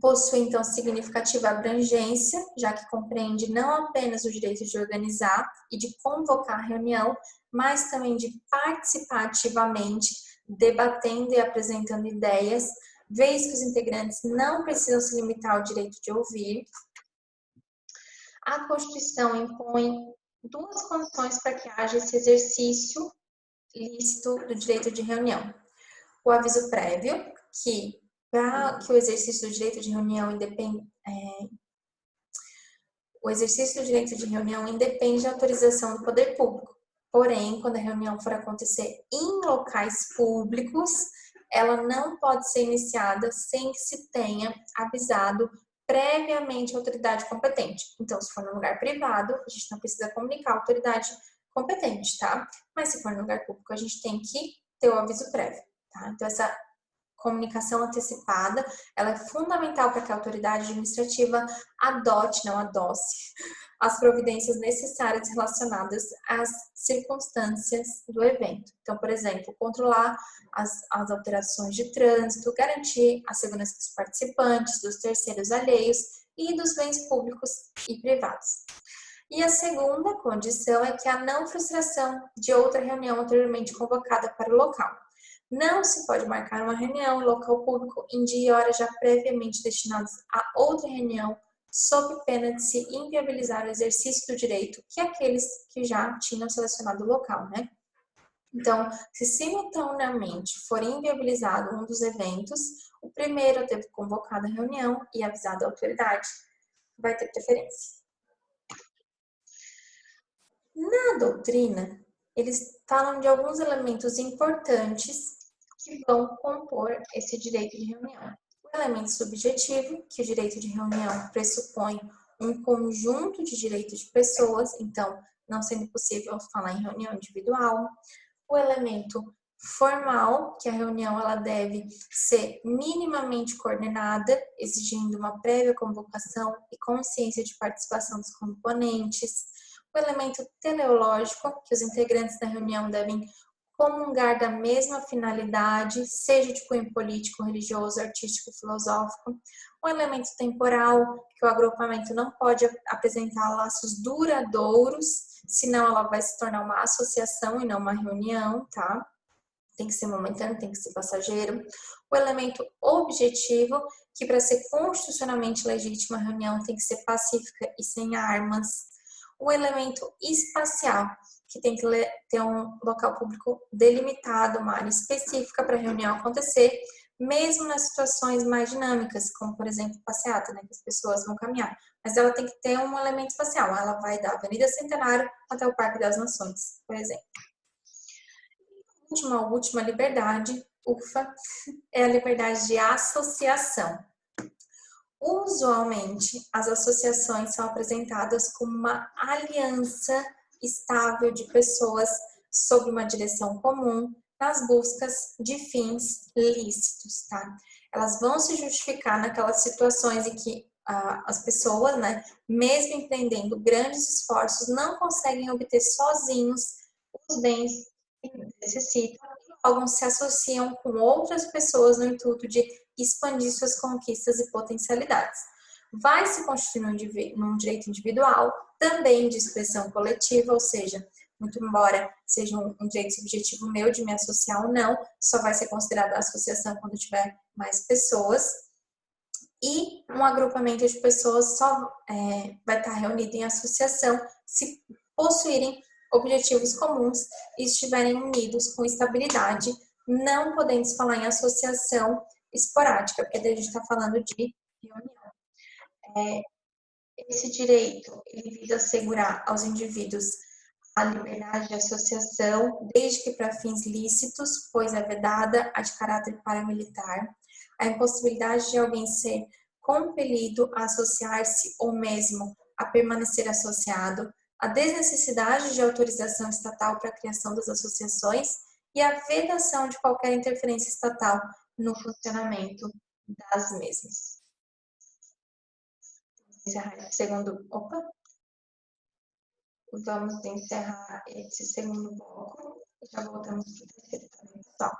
Possui, então, significativa abrangência, já que compreende não apenas o direito de organizar e de convocar a reunião, mas também de participar ativamente, debatendo e apresentando ideias, vez que os integrantes não precisam se limitar ao direito de ouvir. A Constituição impõe duas condições para que haja esse exercício lícito do direito de reunião. O aviso prévio, que para que o exercício do direito de reunião independe da autorização do poder público. Porém, quando a reunião for acontecer em locais públicos, ela não pode ser iniciada sem que se tenha avisado previamente a autoridade competente. Então, se for num lugar privado, a gente não precisa comunicar a autoridade competente, tá? Mas se for no lugar público, a gente tem que ter o aviso prévio, tá? Então, essa comunicação antecipada, ela é fundamental para que a autoridade administrativa não adoce, as providências necessárias relacionadas às circunstâncias do evento. Então, por exemplo, controlar as alterações de trânsito, garantir a segurança dos participantes, dos terceiros alheios e dos bens públicos e privados. E a segunda condição é que a não frustração de outra reunião anteriormente convocada para o local. Não se pode marcar uma reunião em local público em dia e hora já previamente destinados a outra reunião, sob pena de se inviabilizar o exercício do direito que aqueles que já tinham selecionado o local, né? Então, se simultaneamente for inviabilizado um dos eventos, o primeiro a ter convocado a reunião e avisado a autoridade vai ter preferência. Na doutrina, eles falam de alguns elementos importantes que vão compor esse direito de reunião. O elemento subjetivo, que o direito de reunião pressupõe um conjunto de direitos de pessoas, então, não sendo possível falar em reunião individual. O elemento formal, que a reunião ela deve ser minimamente coordenada, exigindo uma prévia convocação e consciência de participação dos componentes. O elemento teleológico, que os integrantes da reunião devem comungar da mesma finalidade, seja de cunho político, religioso, artístico, filosófico. O elemento temporal, que o agrupamento não pode apresentar laços duradouros, senão ela vai se tornar uma associação e não uma reunião, tá? Tem que ser momentâneo, tem que ser passageiro. O elemento objetivo, que para ser constitucionalmente legítima a reunião tem que ser pacífica e sem armas. O elemento espacial, que tem que ter um local público delimitado, uma área específica para a reunião acontecer, mesmo nas situações mais dinâmicas, como, por exemplo, passeata, né, que as pessoas vão caminhar. Mas ela tem que ter um elemento espacial. Ela vai da Avenida Centenário até o Parque das Nações, por exemplo. Última liberdade, ufa, é a liberdade de associação. Usualmente, as associações são apresentadas como uma aliança estável de pessoas sob uma direção comum nas buscas de fins lícitos, tá? Elas vão se justificar naquelas situações em que as pessoas, né, mesmo empreendendo grandes esforços, não conseguem obter sozinhos os bens que necessitam, e logo se associam com outras pessoas no intuito de expandir suas conquistas e potencialidades. Vai se constituir num direito individual, também de expressão coletiva, ou seja, muito embora seja um direito subjetivo meu de me associar ou não, só vai ser considerada associação quando tiver mais pessoas. E um agrupamento de pessoas só vai estar reunido em associação se possuírem objetivos comuns e estiverem unidos com estabilidade, não podendo se falar em associação esporádica, porque daí a gente está falando de reunião. Esse direito ele visa assegurar aos indivíduos a liberdade de associação, desde que para fins lícitos, pois é vedada a de caráter paramilitar, a impossibilidade de alguém ser compelido a associar-se ou mesmo a permanecer associado, a desnecessidade de autorização estatal para a criação das associações e a vedação de qualquer interferência estatal no funcionamento das mesmas. Encerrar esse segundo. Vamos encerrar esse segundo bloco e já voltamos para o terceiro, tá bem, pessoal?